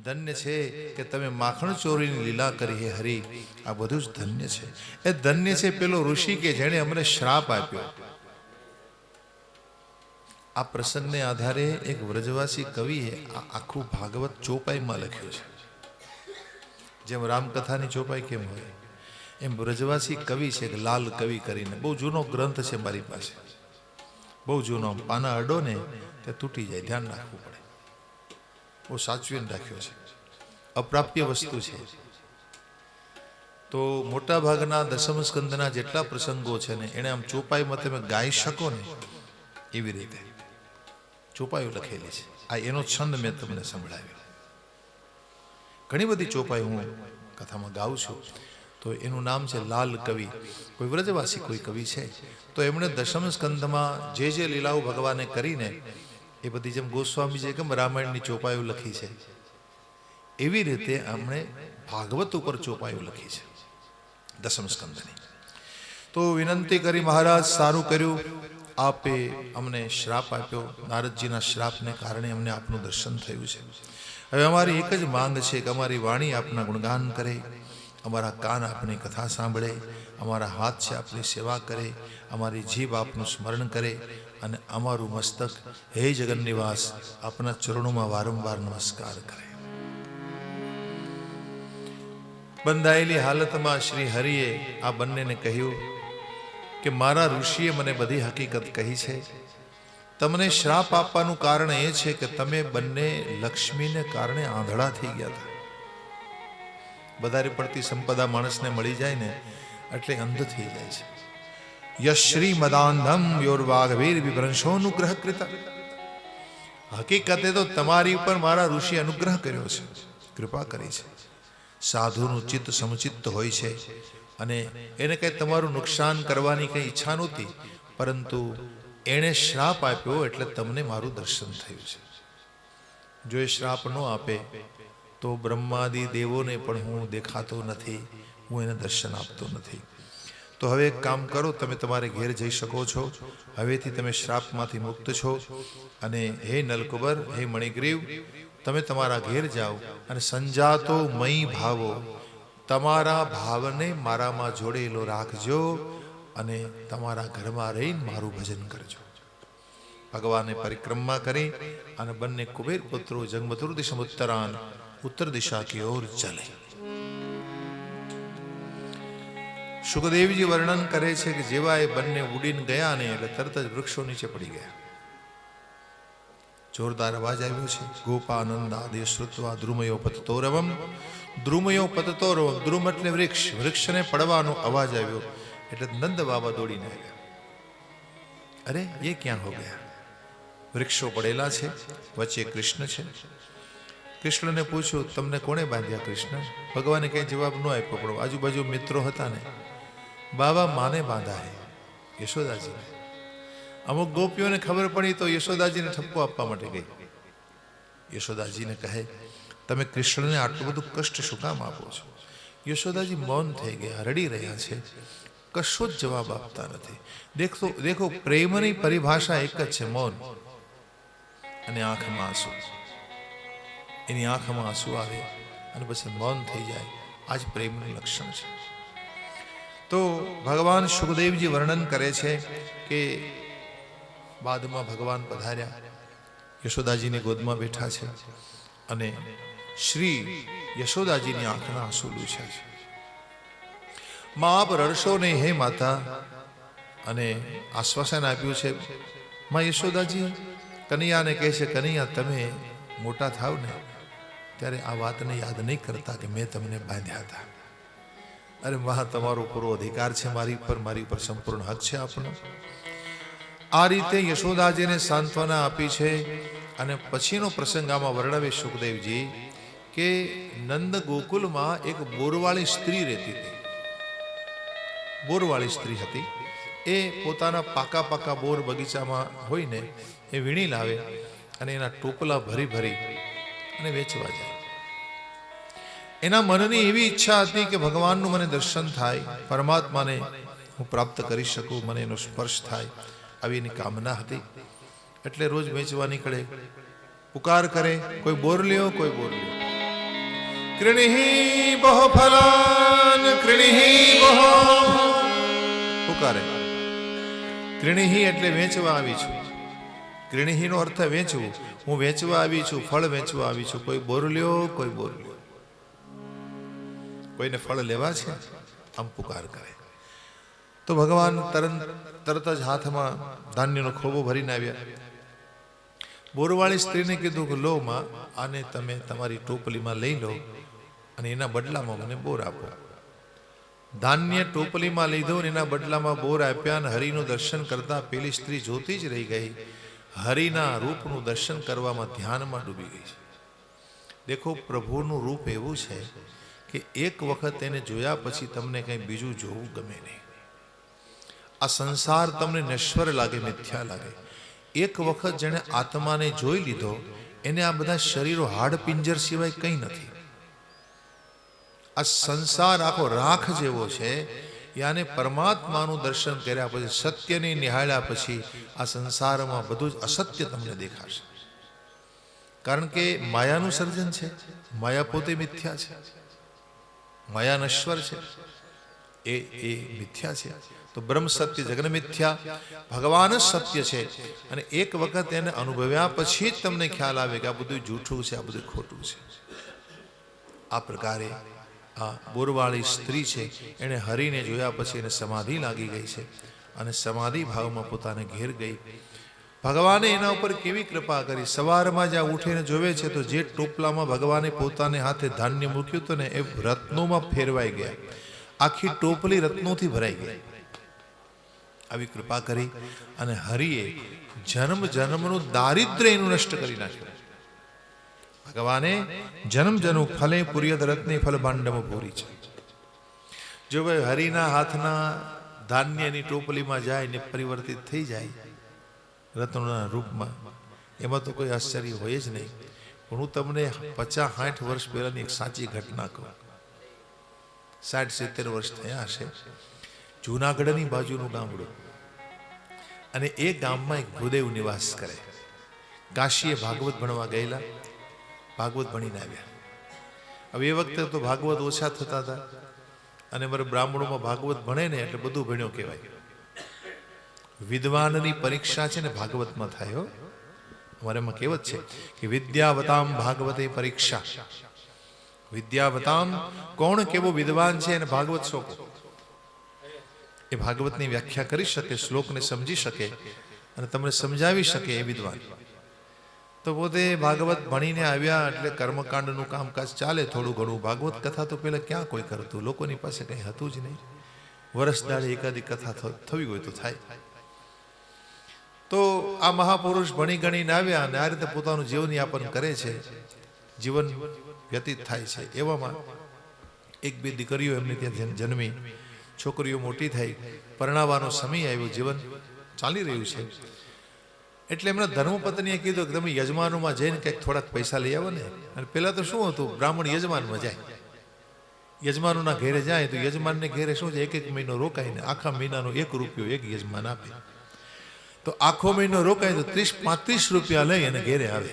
ધન્ય છે કે તમે માખણ ચોરીની લીલા કરી હે હરી, આ બધું જ ધન્ય છે. એ ધન્ય છે પેલો ઋષિ કે જેણે અમને શ્રાપ આપ્યો. આ પ્રસંગને આધારે એક વ્રજવાસી કવિએ આ આખું ભાગવત ચોપાઈમાં લખ્યું છે. જેમ રામકથાની ચોપાઈ કેમ હોય એમ વ્રજવાસી કવિ છે, લાલ કવિ કરીને. બહુ જૂનો ગ્રંથ છે મારી પાસે, બહુ જૂનો. પાના અડો ને તે તૂટી જાય, ધ્યાન રાખવું પડે. બહુ સાચવીને રાખ્યો છે, અપ્રાપ્ય વસ્તુ છે. તો મોટા ભાગના દસમ સ્કંદના જેટલા પ્રસંગો છે ને એને આમ ચોપાઈમાં તમે ગાઈ શકો ને એવી રીતે ચોપાઈઓ લખેલી છે. આ એનો છંદ મેં તમને સંભળાવ્યો. ઘણી બધી ચોપાઈ હું કથામાં ગાઉં છું. તો એનું નામ છે લાલ કવિ. કોઈ વ્રજવાસી કોઈ કવિ છે, તો એમણે દશમ સ્કંદમાં જે લીલાઓ ભગવાને કરીને એ બધી, જેમ ગોસ્વામીજીએ કેમ રામાયણની ચોપાઈઓ લખી છે એવી રીતે એમણે ભાગવત ઉપર ચોપાઈઓ લખી છે દશમ સ્કંદની. તો વિનંતી કરી, મહારાજ સારું કર્યું, આપે અમને શ્રાપ આપ્યો. નારદજીના શ્રાપને કારણે અમને આપનું દર્શન થયું છે. હવે અમારી એક જ માંગ છે કે અમારી વાણી આપના ગુણગાન કરે, અમારા કાન આપની કથા સાંભળે, અમારા હાથ છે આપની સેવા કરે, અમારી જીભ આપનું સ્મરણ કરે અને અમારું મસ્તક હે જગન્નિવાસ આપના ચરણોમાં વારંવાર નમસ્કાર કરે. બંધાયેલી હાલતમાં શ્રી હરિએ આ બંનેને કહ્યું કે મારા ઋષિએ મને બધી હકીકત કહી છે. તમને શ્રાપ આપવાનું કારણ એ છે કે તમે બંને લક્ષ્મીને કારણે આંધળા થઈ ગયા હતા. વધારે પડતી સંપદા માણસને મળી જાય ને એટલે અંધ થઈ જાય છે. યશ્રી મદાંધમ યોર્વાઘવીર વિભ્રંશોનુગ્રહ કૃત. હકીકતે તો તમારી ઉપર મારા ઋષિ અનુગ્રહ કર્યો છે, કૃપા કરી છે. સાધુનું ચિત્ત સમચિત્ત હોય છે અને એને કંઈ તમારું નુકસાન કરવાની કંઈ ઈચ્છા નહોતી, પરંતુ એણે શ્રાપ આપ્યો એટલે તમને મારું દર્શન થયું છે. જો એ શ્રાપ ન આપે તો બ્રહ્માદિ દેવોને પણ હું દેખાતો નથી, હું એને દર્શન આપતો નથી. તો હવે એક કામ કરો, તમે તમારે ઘેર જઈ શકો છો. હવેથી તમે શ્રાપમાંથી મુક્ત છો. અને હે નલકુબર, હે મણિગ્રીવ, તમે તમારા ઘેર જાઓ અને સંજાતો મય ભાવો, તમારા ભાવને મારામાં જોડેલો રાખજો અને તમારા ઘરમાં રહીને મારું ભજન કરજો. ભગવાને પરિક્રમા કરી અને બંને કુબેર પુત્રો જંગમતુર્દિશમ ઉત્તરાન, ઉત્તર દિશા की ओर चले. સુખદેવજી વર્ણન કરે છે કે જેવા એ બંને ઉડીને ગયા ને એટલે તરત જ વૃક્ષો નીચે પડી ગયા. જોરદાર અવાજ આવ્યો છે. ગોપાનંદ આદિ શ્રુત્વા દ્રુમયો પતતોરવમ. દ્રુમયો પતતોરવમ, દ્રુમ એટલે વૃક્ષ, વૃક્ષને પડવાનો અવાજ આવ્યો એટલે નંદ બાબા દોડીને આવ્યા. અરે એ ક્યાં હો ગયા? વૃક્ષો પડેલા છે, વચ્ચે કૃષ્ણ છે. કૃષ્ણને પૂછ્યું, તમને કોણે બાંધ્યા કૃષ્ણ? ભગવાને કઈ જવાબ ન આપ્યો, પણ આજુબાજુ મિત્રો હતા ને, બાબા માને બાંધા હે, યશોદાજીને. અમુક ગોપીઓને ખબર પડી તો યશોદાજીને ઠપકો આપવા માટે ગઈ. યશોદાજીને કહે, તમે કૃષ્ણને આટલું બધું કષ્ટ શું કામ આપો છો? યશોદાજી મૌન થઈ ગયા, રડી રહ્યા છે, કશો જ જવાબ આપતા નથી. દેખો પ્રેમની પરિભાષા એક જ છે, મૌન અને આંખમાં આંસુ. એની આંખમાં આંસુ આવે અને પછી મૌન થઈ જાય. આ જ પ્રેમનું લક્ષણ છે. તો ભગવાન સુખદેવજી વર્ણન કરે છે કે બાદમાં ભગવાન પધાર્યા, યશોદાજીની ગોદમાં બેઠા છે અને શ્રી યશોદાજીની આંખના આંસુ લૂછ્યા છે. માં આપ રડશો નહીં હે માતા, અને આશ્વાસન આપ્યું છે. માં યશોદાજી કનૈયાને કહે છે, કનૈયા તમે મોટા થાવ ને ત્યારે આ વાતને યાદ નહીં કરતા કે મેં તમને બાંધ્યા હતા. અરે મહા, તમારો પૂરો અધિકાર છે મારી ઉપર સંપૂર્ણ હક છે આપણો. આ રીતે યશોદાજીને સાંત્વના આપી છે. અને પછીનો પ્રસંગ આમાં વર્ણવે સુખદેવજી કે નંદ ગોકુલમાં એક બોરવાળી સ્ત્રી રહેતી હતી. બોરવાળી સ્ત્રી હતી. એ પોતાના પાકા પાકા બોર બગીચામાં હોય ને એ વીણી લાવે અને એના ટોપલા ભરી ભરી અને વેચવા જાય. એના મનની એવી ઈચ્છા હતી કે ભગવાનનું મને દર્શન થાય, પરમાત્માને હું પ્રાપ્ત કરી શકું, મને એનો સ્પર્શ થાય, આવી એની કામના હતી. એટલે રોજ વેચવા નીકળે, પુકાર કરે, કોઈ બોર લ્યો, કોઈ બોર લ્યો. कृणिहि बहु फलान कृणिहि बहु पुकारे कृणिहि એટલે વેચવા આવી છું कृणिहि નો અર્થ વેચવું હું વેચવા આવી છું ફળ વેચવા આવી છું કોઈ બોરલ્યો કોઈ બોરલ્યો કોઈને ફળ લેવા છે આમ પુકાર કરે તો ભગવાન તરત જ હાથમાં ધાન્યનો ખોબો ભરીને આવ્યા બોરવાળી સ્ત્રીને કીધું કે લો માં આને તમે તમારી ટોપલીમાં લઈ લો અને એના બદલામાં મને બોર આપો ધાન્ય ટોપલીમાં લીધો અને એના બદલામાં બોર આપ્યા અને હરિનું દર્શન કરતા પેલી સ્ત્રી જોતી જ રહી ગઈ હરિના રૂપનું દર્શન કરવામાં ધ્યાનમાં ડૂબી ગઈ છે દેખો પ્રભુનું રૂપ એવું છે કે એક વખત એને જોયા પછી તમને કંઈ બીજું જોવું ગમે નહીં આ સંસાર તમને નશ્વર લાગે મિથ્યા લાગે એક વખત જેણે આત્માને જોઈ લીધો એને આ બધા શરીરો હાડપિંજર સિવાય કંઈ નથી આ સંસાર આખો રાખ જેવો છે યાને પરમાત્માનું દર્શન કર્યા પછી સત્યને નિહાળ્યા પછી આ સંસારમાં બધું જ અસત્ય તમને દેખાશે કારણ કે માયાનું સર્જન છે માયા પોતે મિથ્યા છે માયા નશ્વર છે એ મિથ્યા છે તો બ્રહ્મ સત્ય જગન મિથ્યા ભગવાન જ સત્ય છે અને એક વખત એને અનુભવ્યા પછી જ તમને ખ્યાલ આવે કે આ બધું જૂઠું છે આ બધું ખોટું છે આ પ્રકારે આ બોરવાળી સ્ત્રી છે એણે હરિને જોયા પછી એને સમાધિ લાગી ગઈ છે અને સમાધિ ભાવમાં પોતાને ઘેર ગઈ ભગવાને એના ઉપર કેવી કૃપા કરી સવારમાં જ્યાં ઉઠીને જોવે છે તો જે ટોપલામાં ભગવાને પોતાને હાથે ધાન્ય મૂક્યું હતું ને એ રત્નોમાં ફેરવાઈ ગયા આખી ટોપલી રત્નોથી ભરાઈ ગઈ આવી કૃપા કરી અને હરિએ જન્મ જન્મનું દારિદ્ર્ય એનું નષ્ટ કરી નાખ્યું ભગવાને જન્મ જન્મ ફલે પુર્યદ રત્ને ફલ ભાંડમ પૂરી છે જો ભાઈ હરિના હાથના ધાન્યની ટોપલીમાં જાય ને પરિવર્તિત થઈ જાય રત્નોના રૂપમાં એમાં તો કોઈ આશ્ચર્ય હોય જ નહીં પણ હું તમને 50-60 વર્ષ પહેલાની એક સાચી ઘટના કહું 60-70 વર્ષ થયા હશે જૂનાગઢની બાજુનું ગામડું અને એ ગામમાં એક ભૂદેવ નિવાસ કરે કાશીએ ભાગવત ભણવા ગયેલા ભાગવત ભણીને આવ્યા હવે એ વખતે તો ભાગવત ઓછા થતા હતા અને મારે બ્રાહ્મણોમાં ભાગવત ભણે ને એટલે બધું ભણ્યો કહેવાય વિદ્વાનની પરીક્ષા છે ને ભાગવતમાં થાય અમારે એમાં કહેવત છે કે વિદ્યાવતામ ભાગવતે પરીક્ષા વિદ્યાવતામ કોણ કેવો વિદ્વાન છે અને ભાગવત સોંપો એ ભાગવતની વ્યાખ્યા કરી શકે શ્લોકને સમજી શકે અને તમને સમજાવી શકે એ વિદ્વાન તો પોતે ભાગવત ભણીને આવ્યા એટલે કર્મકાંડનું કામકાજ ચાલે થોડું ઘણું ભાગવત કથા તો પેલા ક્યાં કોઈ કરતું લોકોની પાસે કંઈ હતું જ નહીં વરસ દાડે એકાદી કથા થવી હોય તો થાય તો આ મહાપુરુષ ભણી ગણીને આવ્યા અને આ રીતે પોતાનું જીવનયાપન કરે છે જીવન વ્યતીત થાય છે એવામાં એક બે દીકરીઓ એમને ત્યાં જન્મી છોકરીઓ મોટી થઈ પરણાવવાનો સમય આવ્યો જીવન ચાલી રહ્યું છે એટલે એમના ધર્મપત્નીએ કીધું કે તમે યજમાનોમાં જઈને કંઈક થોડાક પૈસા લઈ આવો ને અને પહેલાં તો શું હતું બ્રાહ્મણ યજમાનમાં જાય યજમાનોના ઘેરે જાય તો યજમાનને ઘેરે શું છે 1-1 મહિનો રોકાઈને આખા મહિનાનો 1 રૂપિયો એક યજમાન આપે તો આખો મહિનો રોકાય તો 30-35 રૂપિયા લઈ અને ઘેરે આવે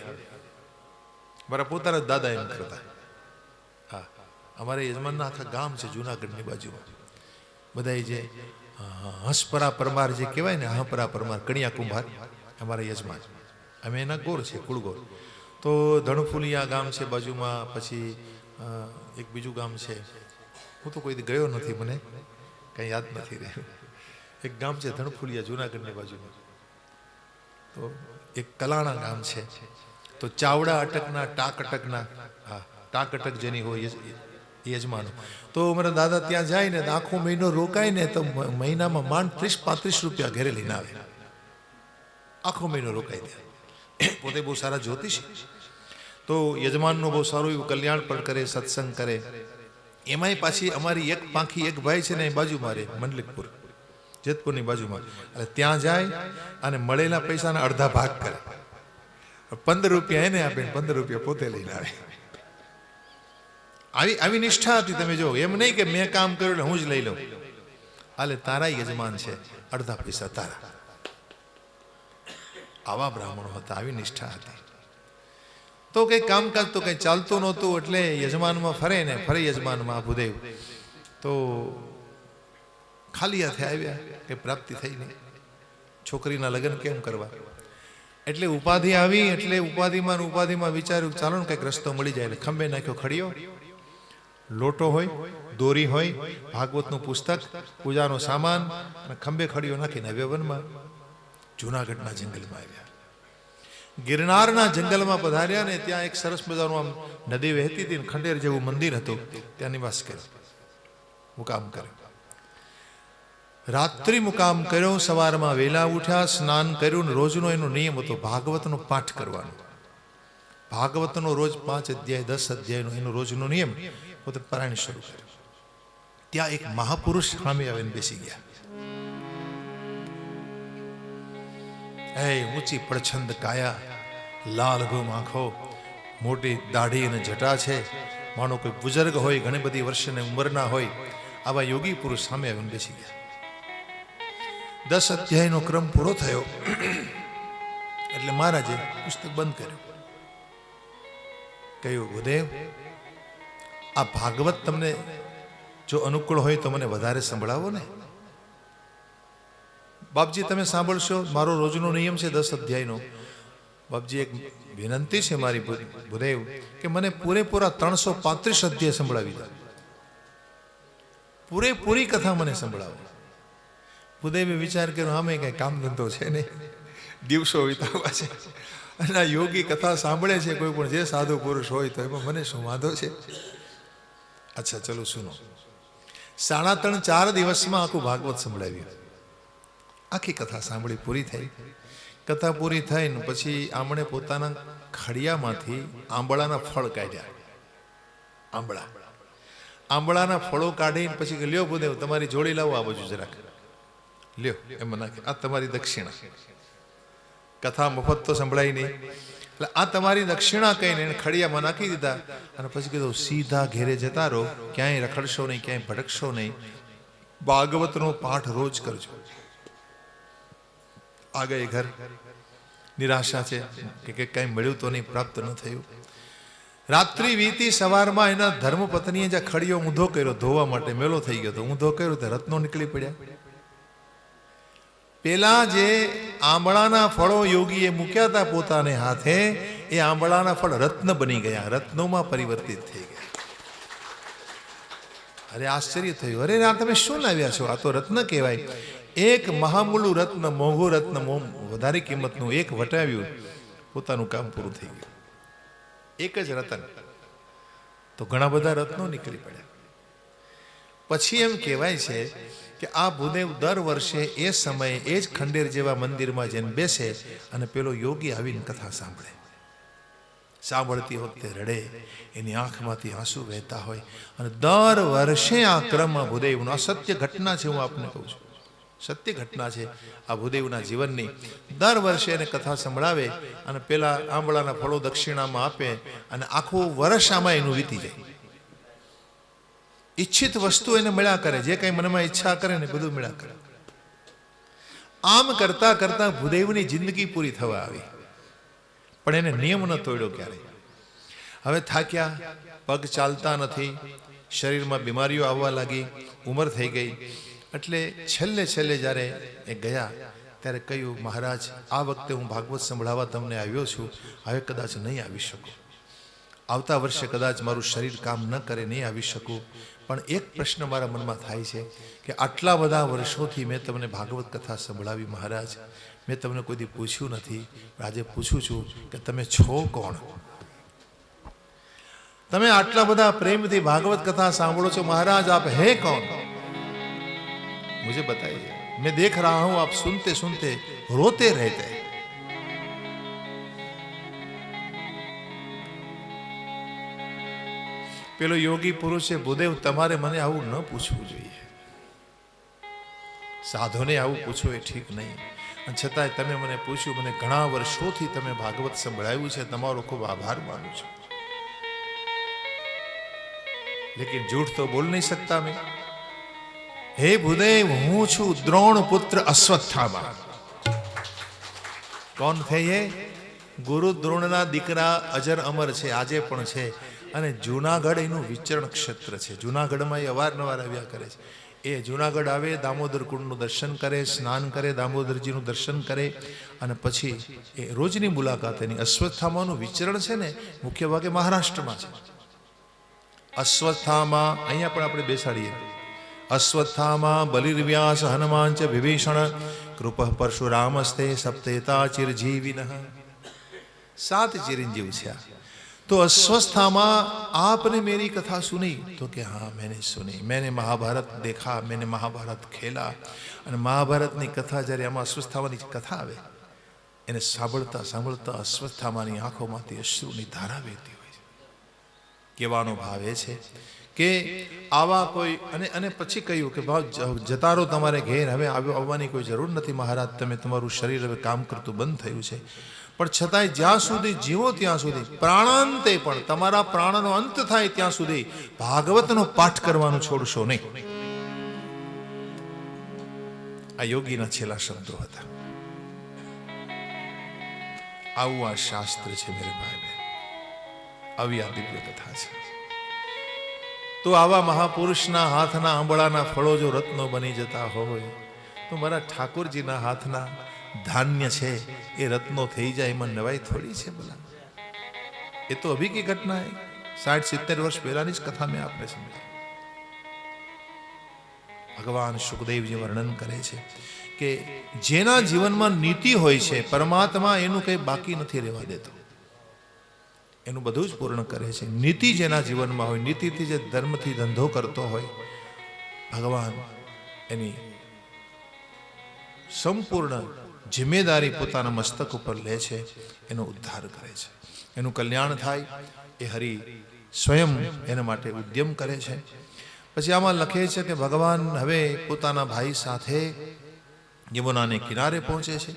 મારા પોતાના દાદા એમ કરતા હા અમારે યજમાનના આખા ગામ છે જૂનાગઢની બાજુમાં બધા જે હંસપરા પરમાર જે કહેવાય ને હંપરા પરમાર કણિયા કુંભાર અમારા યજમાન અમે એના ગોર છે કુળગોર તો ધણફુલિયા ગામ છે બાજુમાં પછી એક બીજું ગામ છે હું તો કોઈ ગયો નથી મને કંઈ યાદ નથી રહ્યું એક ગામ છે ધણફુલિયા જૂનાગઢની બાજુમાં તો એક કલાણા ગામ છે તો ચાવડા અટકના ટાક અટકના હા ટાક અટક જેની હોય યજમાનો તો અમારા દાદા ત્યાં જાય ને આખો મહિનો રોકાય ને તો મહિનામાં માંડ 30-35 રૂપિયા ઘરે લઈને આવે આખો મહિનો રોકાઈ ત્યાં પોતે બહુ સારા જ્યોતિષ તો યજમાનનું બહુ સારું એવું કલ્યાણ પણ કરે સત્સંગ કરે એમાંય પાછી અમારી એક પાંખી એક ભાઈ છે ને એ બાજુમાં રહે મંડલિકપુર જેતપુરની બાજુમાં એટલે ત્યાં જાય અને મળેલા પૈસાના અડધા ભાગ કરે 15 રૂપિયા એને આપે 15 રૂપિયા પોતે લઈને આવે આવી નિષ્ઠા હતી તમે જો એમ નહીં કે મેં કામ કર્યું એટલે હું જ લઈ લઉં હાલે તારા યજમાન છે અડધા પૈસા તારા આવા બ્રાહ્મણો હતા આવી નિષ્ઠા હતી તો કંઈ કામકાજ તો કંઈ ચાલતું નહોતું, એટલે યજમાનમાં ફરે ને ફરે યજમાનમાં ભૂદેવ તો ખાલી હાથે આવ્યા, કંઈ પ્રાપ્તિ થઈ નહીં. છોકરીના લગ્ન કેમ કરવા? એટલે ઉપાધિ આવી, એટલે ઉપાધિમાં વિચાર્યું ચાલો ને કંઈક રસ્તો મળી જાય. એટલે ખંભે નાખ્યો ખડીયો, લોટો હોય, દોરી હોય, ભાગવતનું પુસ્તક, પૂજાનો સામાન, અને ખંભે ખડીયો નાખીને આવ્યા વનમાં. જૂનાગઢના જંગલમાં આવ્યા, ગિરનારના જંગલમાં પધાર્યા ને ત્યાં એક સરસ મજાનું આમ નદી વહેતી હતી, ખંડેર જેવું મંદિર હતું, ત્યાં નિવાસ કર્યો, મુકામ કર્યો. રાત્રિ મુકામ કર્યો, સવારમાં વહેલા ઉઠ્યા, સ્નાન કર્યું, ને રોજનો એનો નિયમ હતો ભાગવતનો પાઠ કરવાનો. ભાગવતનો રોજ 5 અધ્યાય 10 અધ્યાયનો એનો રોજનો નિયમ, પોતે પારાયણ શરૂ કર્યું. ત્યાં એક મહાપુરુષ સામે આવીને બેસી ગયા. ઊંચી પડછંદ કાયા, લાલ ઘૂમ આંખો, મોટી દાઢી અને જટા છે, માનો કોઈ બુઝુર્ગ હોય, ઘણી બધી વર્ષની ઉંમરના હોય, આવા યોગી પુરુષ સામે આવીને બેસી ગયા. 10 અધ્યાયનો ક્રમ પૂરો થયો એટલે મહારાજે પુસ્તક બંધ કર્યું. કહ્યું, ભૂદેવ, આ ભાગવત તમને જો અનુકૂળ હોય તો મને વધારે સંભળાવો ને. બાપજી તમે સાંભળશો, મારો રોજનો નિયમ છે 10 અધ્યાયનો. બાપજી એક વિનંતી છે મારી ભૂદેવ, કે મને પૂરેપૂરા 335 અધ્યાય સંભળાવી દો, પૂરેપૂરી કથા મને સંભળાવો. ભૂદેવે વિચાર કર્યો, આમે કઈ કામ ધંધો છે નહીં, દિવસો વિતાવવા છે, અને આ યોગી કથા સાંભળે છે કોઈ પણ, જે સાધુ પુરુષ હોય, તો એમાં મને શું વાંધો છે? અચ્છા ચલો સુનો. 3.5-4 દિવસમાં આખું ભાગવત સંભળાવ્યું. આખી કથા સાંભળી, પૂરી થઈ. કથા પૂરી થઈને પછી આમણે પોતાના ખડિયામાંથી આંબળાના ફળ કાઢ્યા. આંબળાના ફળો કાઢીને પછી કે લ્યો ભૂદેવ, તમારી જોડી લાવો આ બાજુ જરાક, લ્યો એમાં નાખી, આ તમારી દક્ષિણા. કથા મફત તો સંભળાય નહીં, એટલે આ તમારી દક્ષિણા કહીને એને ખડિયામાં નાખી દીધા. અને પછી કીધું, સીધા ઘેરે જતા રહો, ક્યાંય રખડશો નહીં, ક્યાંય ભટકશો નહીં, ભાગવતનો પાઠ રોજ કરજો. આ ગઈ ઘર, નિરાશા છે કે કઈ મળ્યું તો નહીં, પ્રાપ્ત ન થયું. રાત્રિ વીતી, સવારમાં એના ધર્મપત્નીએ જ્યાં ખડીયો ઊંધો કર્યો ધોવા માટે, મેલો થઈ ગયો તો ઊંધો કર્યો તો રત્નો નીકળી પડ્યા. પેલા જે આંબળાના ફળો યોગીએ મૂક્યા હતા પોતાને હાથે, એ આંબળાના ફળ રત્ન બની ગયા, રત્નોમાં પરિવર્તિત થઈ ગયા. અરે આશ્ચર્ય થયું, અરે આ તમે શું લાવ્યા છો? આ તો રત્ન કહેવાય. એક મહામૂલું રત્ન, મોંઘું રત્ન, વધારે કિંમતનું એક વટાવ્યું, પોતાનું કામ પૂરું થઈ ગયું. એક જ રતન તો ઘણા બધા રત્નો નીકળી પડ્યા. પછી એમ કહેવાય છે કે આ ભૂદેવ દર વર્ષે એ સમયે એ જ ખંડેર જેવા મંદિરમાં જઈને બેસે, અને પેલો યોગી આવીને કથા સાંભળે. સાંભળતી વખતે રડે, એની આંખમાંથી આંસુ વહેતા હોય. અને દર વર્ષે આ ક્રમમાં ભૂદેવનો, આ સત્ય ઘટના છે, હું આપને કહું છું, સત્ય ઘટના છે આ ભૂદેવના જીવનની. દર વર્ષે એને કથા સંભળાવે, અને પેલા આંબળાના ફળો દક્ષિણામાં આપે, અને આખું વર્ષ આમાં એનું વીતી જાય. ઈચ્છિત વસ્તુ એને મળ્યા કરે, જે કઈ મનમાં ઈચ્છા કરે ને બધું મળ્યા કરે. આમ કરતા કરતા ભૂદેવની જિંદગી પૂરી થવા આવી, પણ એને નિયમ ન તોડ્યો ક્યારે. હવે થાક્યા, પગ ચાલતા નથી, શરીરમાં બીમારીઓ આવવા લાગી, ઉંમર થઈ ગઈ. એટલે છેલ્લે જ્યારે એ ગયા ત્યારે કહ્યું, મહારાજ, આ વખતે હું ભાગવત સંભળાવવા તમને આવ્યો છું, હવે કદાચ નહીં આવી શકું. આવતા વર્ષે કદાચ મારું શરીર કામ ન કરે, નહીં આવી શકું. પણ એક પ્રશ્ન મારા મનમાં થાય છે કે આટલા બધા વર્ષોથી મેં તમને ભાગવત કથા સંભળાવી મહારાજ, મેં તમને કોઈ દી પૂછ્યું નથી, આજે પૂછું છું કે તમે છો કોણ? તમે આટલા બધા પ્રેમથી ભાગવત કથા સાંભળો છો મહારાજ, આપ હે कौन? मुझे बताइए, मैं देख रहा हूं आप सुनते सुनते रोते रहते हैं. પેલો યોગી પુરુષે, ભૂદેવ તમારે મને આવું ન પૂછવું જોઈએ, સાધુને આવું પૂછવું એ ઠીક નહીં. અને છતાંય તમે મને પૂછ્યું, મને ઘણા વર્ષોથી તમે ભાગવત સંભળાવ્યું છે, તમારો ખૂબ આભાર માનું છું, લેકિન झूठ तो बोल नहीं सकता मैं. हे भूदेव, હું છું દ્રોણ પુત્ર અશ્વત્થામા. कौन थे ये? ગુરુ દ્રોણના દીકરા અજર અમર છે, આજે પણ છે. અને જુનાગઢ એનું વિચરણ ક્ષેત્ર છે. જુનાગઢમાં એ અવારનવાર આવ્યા કરે છે. એ જુનાગઢ આવે, દામોદર કુંડનું દર્શન કરે, સ્નાન કરે, દામોદરજીનું દર્શન કરે અને પછી એ રોજની મુલાકાત એની અશ્વત્થામાનું વિચરણ છે ને મુખ્ય ભાગે મહારાષ્ટ્રમાં છે. અશ્વત્થામા અહીંયા પણ આપણે બેસાડીએ. અશ્વત્થામા બલિર્વ્યાસ હનુમાન ચ વિભીષણ કૃપ પરશુરામસ્તે સપ્તેતા ચિરજીવિન. 7 ચિરંજીવ છે. तो अस्वस्थामा आपने मेरी कथा सुनी? तो कि हाँ मैंने सुनी, मैंने महाभारत देखा, मैंने महाभारत खेला. અને મહાભારતની કથા જ્યારે આમાં અશ્વત્થામાની કથા આવે એને સાંભળતા સાંભળતા અશ્વત્થામાની આંખોમાંથી અશ્રુની ધારા વહેતી હોય છે. કહેવાનો ભાવ એ છે કે આવા કોઈ અને પછી કહ્યું કે ભાવ જતા રહો તમારે ઘેર, હવે આવવાની કોઈ જરૂર નથી મહારાજ, તમે તમારું શરીર હવે કામ કરતું બંધ થયું છે. પણ છતાંય જ્યાં સુધી જીવો ત્યાં સુધી, પ્રાણાંતે પણ તમારા પ્રાણનો અંત થાય ત્યાં સુધી ભાગવતનો પાઠ કરવાનું છોડશો નહીં. આ યોગીના છેલ્લા શબ્દો હતા. આવું આ શાસ્ત્ર છે મેરે ભાઈ બહેન, આવી આ દિવ્ય કથા છે. તો આવા મહાપુરુષના હાથના આંબળાના ફળો જો રત્નો બની જતા હોય તો મારા ઠાકોરજીના હાથના धान्य છે એ रत्नो થઈ જાય, એમાં નવાઈ થોડી છે બોલા. ये तो अभी की घटना है, 60-70 वर्ष पहला की कथा में आपने समझा. भगवान सुखदेव जी वर्णन करे छे કે જેના જીવનમાં નીતિ હોય છે પરમાત્મા એનું કંઈ બાકી નથી રહેવા દેતો, એનું બધું જ પૂર્ણ કરે છે. નીતિ જેના જીવનમાં હોય, નીતિથી જે ધર્મથી ધંધો કરતો હોય, ભગવાન એની સંપૂર્ણ जिम्मेदारी पोताना मस्तक पर ले छे, एनो उद्धार करे छे, एनु कल्याण थाय ए हरि स्वयं एना माटे उद्यम करे छे. पछी आमां लखे छे के भगवान हवे पोताना भाई साथे यमुनाने किनारे पहोंचे छे.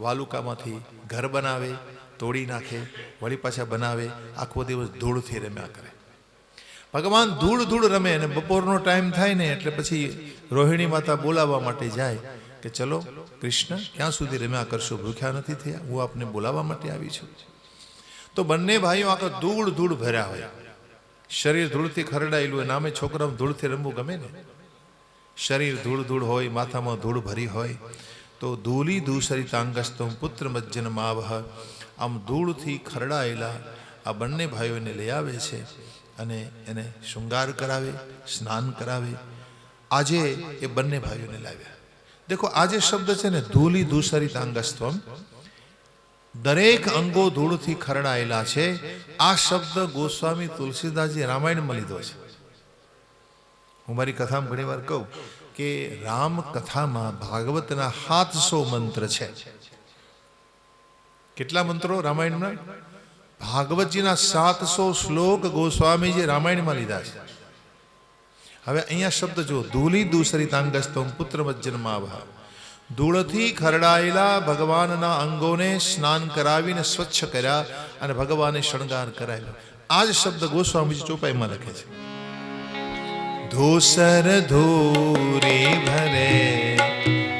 वालुकामांथी घर बनावे, तोड़ी नाखे, वળી पाछा बनावे, आखो दिवस धूळथी रम्या करे. भगवान धूळ धूळ रमे અને બપોરનો ટાઈમ થાય ને એટલે પછી રોહિણી માતા બોલાવવા માટે જાય કે ચલો કૃષ્ણ ક્યાં સુધી રમ્યા કરશો, ભૂખ્યા નથી થયા, હું આપને બોલાવવા માટે આવી છું. તો બંને ભાઈઓ આખા ધૂળ ધૂળ ભર્યા હોય, શરીર ધૂળથી ખરડાયેલું હોય. નામે છોકરાઓ ધૂળથી રમવું ગમે ને, શરીર ધૂળ ધૂળ હોય, માથામાં ધૂળ ભરી હોય. તો ધૂલી દૂસરિતાંગસ્તમ પુત્ર મજ્જન માવહ, આમ ધૂળથી ખરડાયેલા આ બંને ભાઈઓને લઈ આવે છે અને એને શૃંગાર કરાવે, સ્નાન કરાવે. આજે એ બંને ભાઈઓને લાવ્યા. देखो आज शब्द है ने धूली दूसरितांगस्त्वम, दरेक अंगो धूल थी खरडायेला छे. आ शब्द गोस्वामी तुलसीदास जी रामायण में लीधो छे. हूँ मारी कथा में घणी वार कहूं कि राम कथा में भागवतना 700 मंत्र छे. केटला मंत्रो रामायण में? भागवत जी ना 700 श्लोक गोस्वामी जी रामायण में लीधा छे. હવે અહીંયા શબ્દ જો ધૂલી દૂસરિતાંગસ્તમ પુત્ર મજ્જન્માવહ, ધૂળથી ખરડાયેલા ભગવાનના અંગોને સ્નાન કરાવીને સ્વચ્છ કર્યા અને ભગવાને શણગાર કરાવ્યો. આ જ શબ્દ ગોસ્વામીજી ચોપાઈમાં લખે છે. ધૂસર ધૂરી ભરે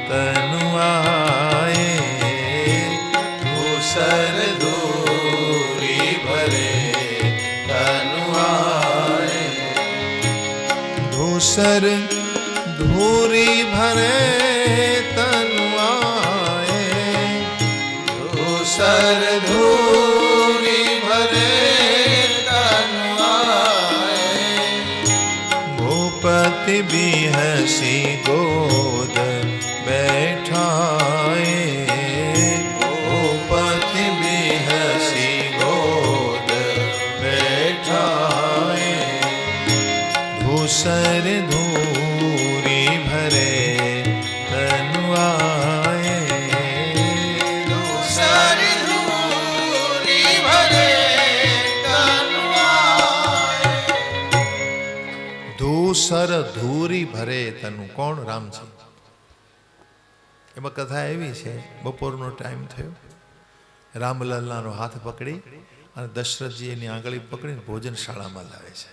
તનુ આયે, ધૂસર ધૂરી ભરે તનુ આયે, धूसर धूरी भरे तनु आए, धूसर धूरी भरे तनु आए. भूपति बिहसी गोद बैठाए, भूपति बिहसी गोद बैठाए. धूसर धूरी भरे तनु आए, धूसर धूरी भरे तनु आए. धूसर धूरी भरे तनु કોણ? રામજી. એમાં કથા એવી છે, બપોરનો ટાઈમ થયો, રામલલ્લાનો હાથ પકડી અને દશરથજી એની આંગળી પકડીને ભોજનશાળામાં લાવે છે.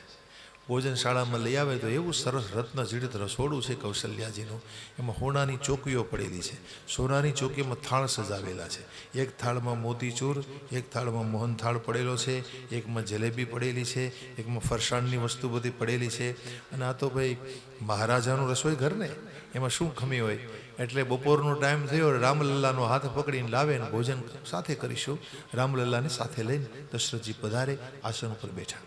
ભોજનશાળામાં લઈ આવે તો એવું સરસ રત્ન જડિત રસોડું છે કૌશલ્યાજીનું. એમાં હોનાની ચોકીઓ પડેલી છે, સોનાની ચોકીમાં થાળ સજાવેલા છે. એક થાળમાં મોતીચૂર, એક થાળમાં મોહનથાળ પડેલો છે, એકમાં જલેબી પડેલી છે, એકમાં ફરસાણની વસ્તુ બધી પડેલી છે. અને આ તો ભાઈ મહારાજાનું રસોઈ ઘર ને, એમાં શું ખમી હોય. એટલે બપોરનો ટાઈમ થયો, રામલલ્લાનો હાથ પકડીને લાવે ને ભોજન સાથે કરીશું. રામલલ્લાને સાથે લઈને દશરથજી પધારે, આસન ઉપર બેઠા.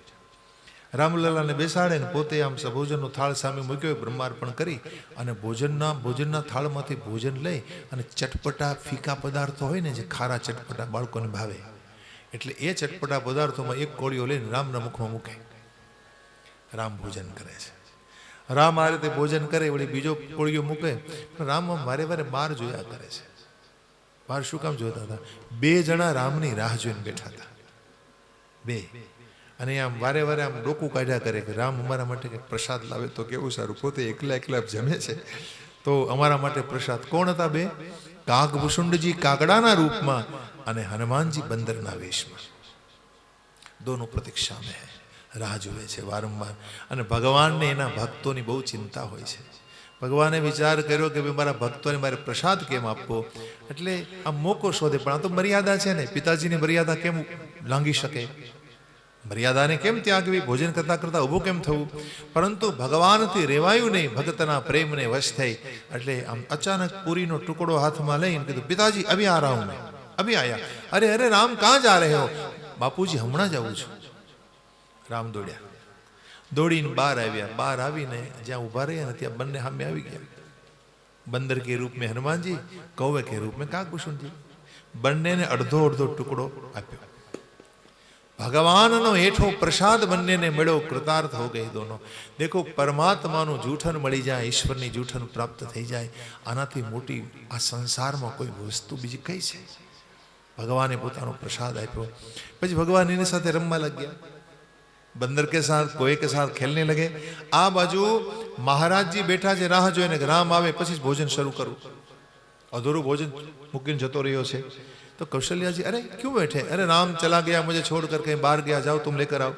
રામલલ્લાને બેસાડે ને પોતે આમ ભોજનનો થાળ સામે મૂક્યો, બ્રહ્માર્પણ કરી અને ભોજનના થાળમાંથી ભોજન લઈ અને ચટપટા ફીકા પદાર્થો હોય ને, જે ખારા ચટપટા બાળકોને ભાવે, એટલે એ ચટપટા પદાર્થોમાં એક કોળીઓ લઈને રામના મુખમાં મૂકે. રામ ભોજન કરે છે. રામ આ રીતે ભોજન કરે, વળી બીજો કોળીઓ મૂકે. રામ વારે વારે બહાર જોયા કરે છે. બહાર શું કામ જોતા હતા? 2 જણા રામની રાહ જોઈને બેઠા હતા, 2. અને આમ વારે વારે આમ ડોકું કાઢ્યા કરે કે રામ અમારા માટે કંઈક પ્રસાદ લાવે તો કેવું સારું. પોતે એકલા જમે છે તો અમારા માટે પ્રસાદ. કોણ હતા 2? કાગભૂષુંડજી કાગડાના રૂપમાં અને હનુમાનજી બંદરના વેશમાં. દોનો પ્રતીક્ષા મેં હૈ, રાહ જોવે છે વારંવાર. અને ભગવાનને એના ભક્તોની બહુ ચિંતા હોય છે. ભગવાને વિચાર કર્યો કે ભાઈ મારા ભક્તોને મારે પ્રસાદ કેમ આપવો, એટલે આ મોકો શોધે. પણ આ તો મર્યાદા છે ને, પિતાજીની મર્યાદા કેમ લાંઘી શકે? મર્યાદાને કેમ ત્યાગવી? ભોજન કરતાં કરતાં ઊભું કેમ થવું? પરંતુ ભગવાનથી રેવાયું નહીં, ભક્તના પ્રેમને વશ થઈ. એટલે આમ અચાનક પૂરીનો ટુકડો હાથમાં લઈને કીધું, પિતાજી અભી આ રહા હું મેં, અભી આયા. અરે અરે રામ કાં જા રહે હો? બાપુજી હમણાં જ આવું છું. રામ દોડ્યા, દોડીને બહાર આવ્યા. બહાર આવીને જ્યાં ઊભા રહ્યા ને ત્યાં બંને સામે આવી ગયા. બંદર કે રૂપ મેં હનુમાનજી, કૌવે કે રૂપ મેં કાગભૂષણજી. બંનેને અડધો અડધો ટુકડો આપ્યો. ભગવાનનો હેઠો પ્રસાદ બંનેને મળ્યો, કૃતાર્થ હો ગઈ દોનો. દેખો, પરમાત્માનું જૂઠન મળી જાય, ઈશ્વરની જૂઠન પ્રાપ્ત થઈ જાય, આનાથી મોટી આ સંસારમાં કોઈ વસ્તુ બીજી કઈ છે? ભગવાને પોતાનો પ્રસાદ આપ્યો. પછી ભગવાન એની સાથે રમવા લાગ્યા. બંદર કે સાથ, કોએ કે સાથ ખેલને લગે. આ બાજુ મહારાજજી બેઠા છે, રાહ જોઈને કે રામ આવે પછી જ ભોજન શરૂ કરું. અધૂરું ભોજન મૂકીને જતો રહ્યો છે. तो कौशल्या जी, अरे क्यों बैठे? अरे राम चला गया, मुझे छोड़कर कहीं बाहर गया, जाओ तुम लेकर आओ.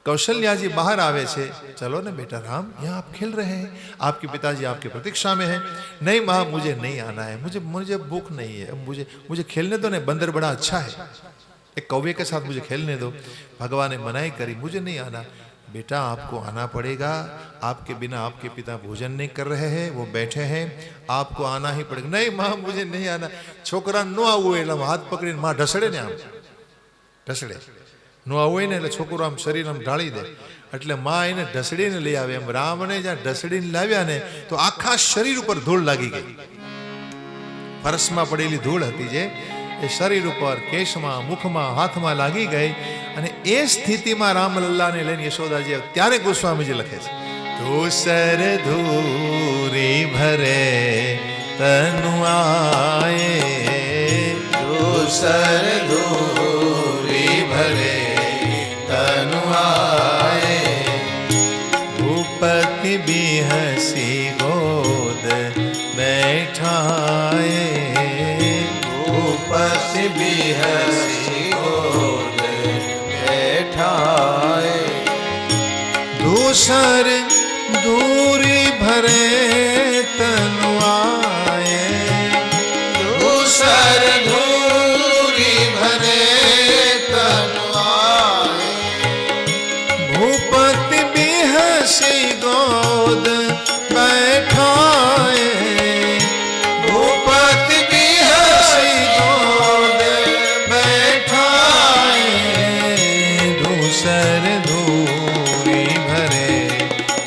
कौशल्या जी बाहर आवे छे. चलो ना बेटा राम, यहाँ आप खेल रहे हैं, आपके पिताजी आपकी प्रतीक्षा में है. नहीं माँ, मुझे नहीं आना है, मुझे भूख नहीं है, मुझे खेलने दो. नहीं, बंदर बड़ा अच्छा है, एक कौवे के साथ मुझे खेलने दो. भगवान ने मनाई करी, मुझे नहीं आना. बेटा आपको आना पड़ेगा, आपके बिना आपके पिता भोजन नहीं कर रहे हैं, वो बैठे हैं, आपको आना ही पड़ेगा. नहीं माँ, मुझे नहीं आना. छोकरा नो आવું એટલે હાથ પકડીને માં ઢસડે ને, આમ ઢસડે. નો આવું હોય ને એટલે છોકરો આમ શરીર આમ ઢાળી દે. એટલે માં એને ઢસડીને લઈ આવે. એમ રામને જ્યાં ઢસડીને લાવ્યા ને તો આખા શરીર ઉપર ધૂળ લાગી ગઈ. ફરસમાં પડેલી ધૂળ હતી જે એ શરીર ઉપર, કેશમાં, મુખમાં, હાથમાં લાગી ગઈ. અને એ સ્થિતિમાં રામલલ્લાને લઈને યશોદાજી ત્યારે ગોસ્વામીજી લખે છે, ધૂસર ધૂરી ભરે તનુ આયે, ધૂસર ધૂરી ભરે તનુ આયે, ભૂપતિ બિહસી ગોદ बैठाए, भूपति बिहसी गोद बैठाए, दूसर दूरी भरे तनु आए, दूसर दूरी भरे तनु आए, भूपति बिहसी गोद बैठाए, भूपति बिहसी गोद बैठाए, दूसर दूरी भरे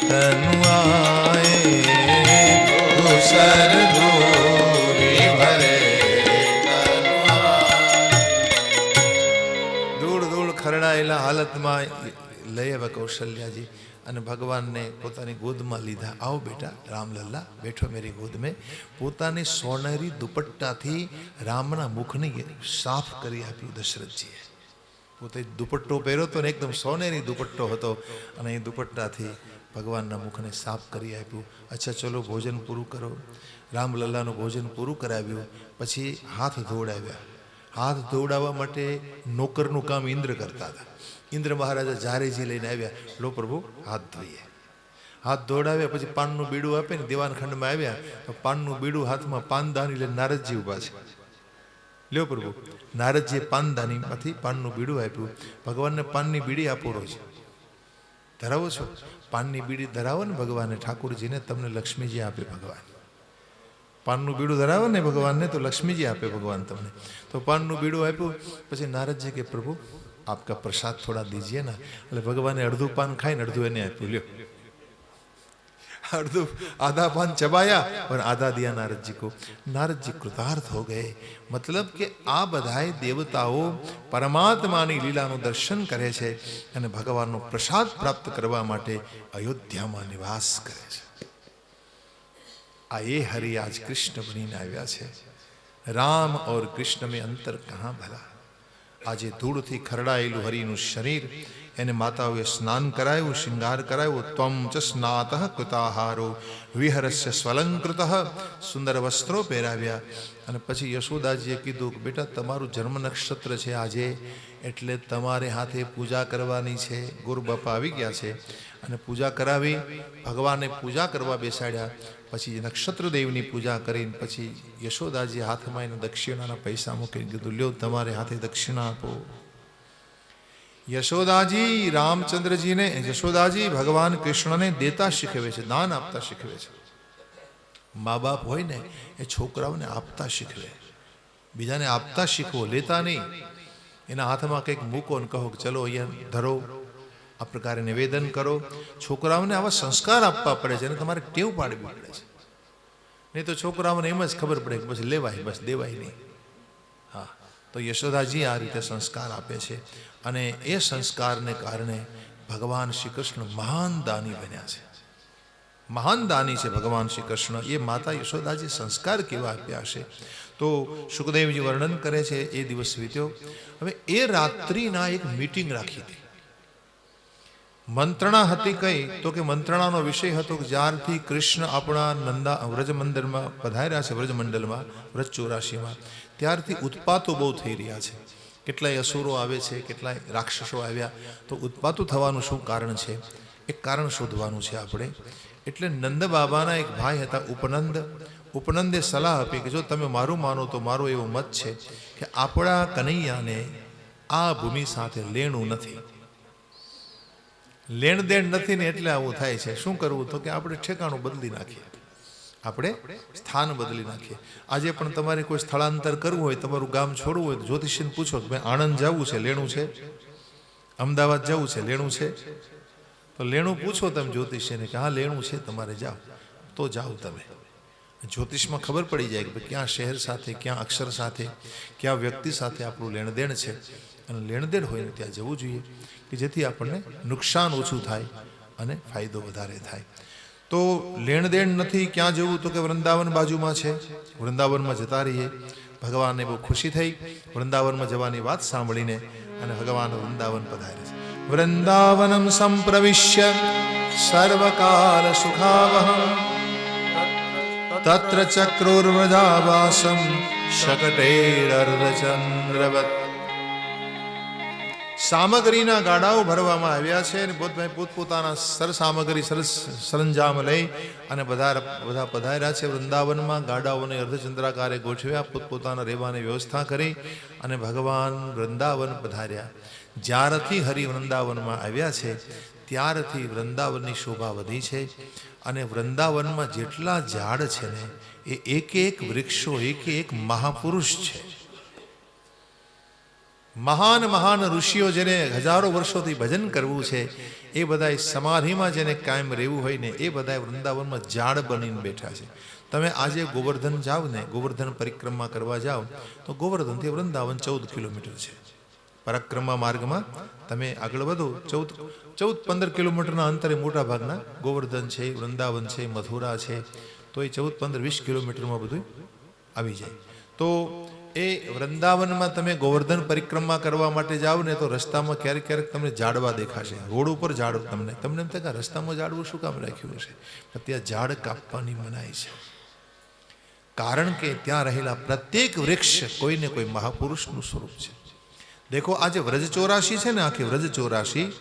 तनु आए, दूसर दूरी भरे तनु आए. दूर दूर खरड़ाયેલા હાલતમાં લઈ આવ્યા કૌશલ્યાજી અને ભગવાનને પોતાની ગોદમાં લીધા. આવો બેટા રામલલ્લા, બેઠો મેરી ગોદ મેં. પોતાની સોનેરી દુપટ્ટાથી રામના મુખને સાફ કરી આપ્યું દશરથજીએ. પોતે દુપટ્ટો પહેર્યો હતો ને એકદમ સોનેરી દુપટ્ટો હતો અને એ દુપટ્ટાથી ભગવાનના મુખને સાફ કરી આપ્યું. અચ્છા ચલો ભોજન પૂરું કરો. રામલલ્લાનું ભોજન પૂરું કરાવ્યું. પછી હાથ ધોવડાવ્યા. હાથ ધોવડાવવા માટે નોકરનું કામ ઇન્દ્ર કરતા હતા. ઇન્દ્ર મહારાજા જારેજી લઈને આવ્યા, લો પ્રભુ હાથ ધોઈએ. હાથ ધોડાવ્યા પછી પાનનું બીડું આપે ને દીવાનખંડમાં આવ્યા તો પાનનું બીડું હાથમાં પાનદાની લઈને નારદજી ઉભા છે. લ્યો પ્રભુ, નારદજીએ પાનદાનીમાંથી પાનનું બીડું આપ્યું. ભગવાનને પાનની બીડી આપો રોજ. ધરાવો છો? પાનની બીડી ધરાવો ને ભગવાનને, ઠાકોરજીને, તમને લક્ષ્મીજી આપે ભગવાન. પાનનું બીડું ધરાવો ને ભગવાનને તો લક્ષ્મીજી આપે ભગવાન તમને. તો પાનનું બીડું આપ્યું. પછી નારદજી કે પ્રભુ આપકા પ્રસાદ થોડા દીજીએ ના. એટલે ભગવાને અડધું પાન ખાઈને અડધું એને આપ્યું. લ્યો, अड़धू आधा पान चबाया और आधा दिया नारद जी को. नारद जी कृतार्थ हो गए. मतलब કે આ બધાય દેવતાઓ પરમાત્માની લીલાનું દર્શન કરે છે અને ભગવાનનો પ્રસાદ પ્રાપ્ત કરવા માટે અયોધ્યામાં નિવાસ કરે છે. આ એ હરિ આજ કૃષ્ણ બનીને આવ્યા છે. રામ और कृष्ण में अंतर कहाँ भला. આજે ધૂળથી ખરડાયેલું હરિનું શરીર, એને માતાઓએ સ્નાન કરાયું, શૃંગાર કરાયો. ત્વમ ચ સ્નાતઃ કૃતાહારો વિહરસ્ય સ્વલંકૃત. સુંદર વસ્ત્રો પહેરાવ્યા. અને પછી યશોદાજીએ કીધું કે બેટા તમારું જન્મ નક્ષત્ર છે આજે, એટલે તમારે હાથે પૂજા કરવાની છે. ગુરુ બાપા આવી ગયા છે અને પૂજા કરાવી. ભગવાનને પૂજા કરવા બેસાડ્યા. પછી નક્ષત્ર દેવની પૂજા કરીને પછી યશોદાજી હાથમાં એને દક્ષિણાના પૈસા મૂકીને કીધું લ્યો તમારે હાથે દક્ષિણા આપો. યશોદાજી રામચંદ્રજીને, યશોદાજી ભગવાન કૃષ્ણને દેતા શીખવે છે, દાન આપતા શીખવે છે. મા બાપ હોય ને એ છોકરાઓને આપતા શીખવે. બીજાને આપતા શીખવો, લેતા નહીં. એના હાથમાં કંઈક મૂકો ને કહો કે ચલો અહીંયા ધરો, આ પ્રકારે નિવેદન કરો. છોકરાઓને આવા સંસ્કાર આપવા પડે છે અને તમારે ટેવ પાડવી પડે છે. નહીં તો છોકરાઓને એમ જ ખબર પડે કે બસ લેવાય, બસ દેવાય નહીં. હા, તો યશોદાજી આ રીતે સંસ્કાર આપે છે અને એ સંસ્કારને કારણે ભગવાન શ્રી કૃષ્ણ મહાન દાની બન્યા છે. મહાન દાની છે ભગવાન શ્રી કૃષ્ણ. એ માતા યશોદાજી સંસ્કાર કેવા આપ્યા હશે તો સુખદેવજી વર્ણન કરે છે. એ દિવસ વીત્યો. હવે એ રાત્રિના એક મીટિંગ રાખી હતી. મંત્રણા હતી કઈ તો કે મંત્રણાનો વિષય હતો કે જ્યારથી કૃષ્ણ આપણા નંદા વ્રજમંદિરમાં પધાર્યા છે, વ્રજમંડલમાં, વ્રજ 84માં, ત્યારથી ઉત્પાતો બહુ થઈ રહ્યા છે. કેટલાય અસુરો આવે છે, કેટલાય રાક્ષસો આવ્યા. તો ઉત્પાતો થવાનું શું કારણ છે? એક કારણ શોધવાનું છે આપણે. એટલે નંદ બાબાના એક ભાઈ હતા ઉપનંદ. ઉપનંદે સલાહ આપી કે જો તમે મારું માનો તો મારો એવો મત છે કે આપણા કનૈયાને આ ભૂમિ સાથે લેણું નથી, લેણ દેણ નથી ને એટલે આવું થાય છે. શું કરવું? તો કે આપણે ઠેકાણું બદલી નાખીએ, આપણે સ્થાન બદલી નાખીએ. આજે પણ તમારે કોઈ સ્થળાંતર કરવું હોય, તમારું ગામ છોડવું હોય તો જ્યોતિષીને પૂછો કે ભાઈ આણંદ જવું છે, લેણું છે? અમદાવાદ જવું છે, લેણું છે? તો લેણું પૂછો તમે જ્યોતિષીને કે હા લેણું છે, તમારે જાઓ તો જાઓ તમે. જ્યોતિષમાં ખબર પડી જાય કે ક્યાં શહેર સાથે, ક્યાં અક્ષર સાથે, ક્યાં વ્યક્તિ સાથે આપણું લેણદેણ છે. અને લેણદેણ હોય ને ત્યાં જવું જોઈએ કે જેથી આપણને નુકસાન ઓછું થાય અને ફાયદો વધારે થાય. તો લેણદેણ નથી, ક્યાં જવું? તો કે વૃંદાવન બાજુમાં છે, વૃંદાવનમાં જતા રહીએ. ભગવાનને બહુ ખુશી થઈ વૃંદાવનમાં જવાની વાત સાંભળીને અને ભગવાન વૃંદાવન પધારે છે. વૃંદાવનમ સંપ્રવિશ્ય સર્વકાલ સુખાવહં તત્ર ચક્રુર્વ્રજાવાસમ શકટેરર્ધચંદ્રવત. સામગ્રીના ગાડાઓ ભરવામાં આવ્યા છે અને પોતપોતાના સરસામગ્રી, સરસ સરંજામ લઈ અને બધા પધાર્યા છે વૃંદાવનમાં. ગાડાઓને અર્ધચંદ્રાકારે ગોઠવ્યા, પોતપોતાના રહેવાની વ્યવસ્થા કરી અને ભગવાન વૃંદાવન પધાર્યા. જ્યારથી હરિ વૃંદાવનમાં આવ્યા છે ત્યારથી વૃંદાવનની શોભા વધી છે. અને વૃંદાવનમાં જેટલા ઝાડ છે ને એ એક એક વૃક્ષો, એક એક મહાપુરુષ છે. મહાન મહાન ઋષિઓ જેને હજારો વર્ષોથી ભજન કરવું છે એ બધા સમાધિમાં જેને કાયમ રહેવું હોય ને એ બધા વૃંદાવનમાં ઝાડ બનીને બેઠા છે. તમે આજે ગોવર્ધન જાઓ ને, ગોવર્ધન પરિક્રમા કરવા જાઓ તો ગોવર્ધનથી વૃંદાવન 14 કિલોમીટર છે. પરિક્રમા માર્ગમાં તમે આગળ વધો 14-15 કિલોમીટરના અંતરે મોટા ભાગના ગોવર્ધન છે, વૃંદાવન છે, મથુરા છે. તો એ 14-15-20 કિલોમીટરમાં બધું આવી જાય. તો એ વૃંદાવનમાં તમે ગોવર્ધન પરિક્રમા કરવા માટે જાઓ ને તો રસ્તામાં ક્યારેક ક્યારેક તમને ઝાડવા દેખાશે, રોડ ઉપર ઝાડ. તમને એમ થાય કે રસ્તામાં ઝાડવું શું કામ રાખ્યું હશે? ત્યાં ઝાડ કાપવાની મનાઈ છે. કારણ કે ત્યાં રહેલા પ્રત્યેક વૃક્ષ કોઈને કોઈ મહાપુરુષનું સ્વરૂપ છે. દેખો આ જે વ્રજ 84 છે ને, આખી વ્રજ 84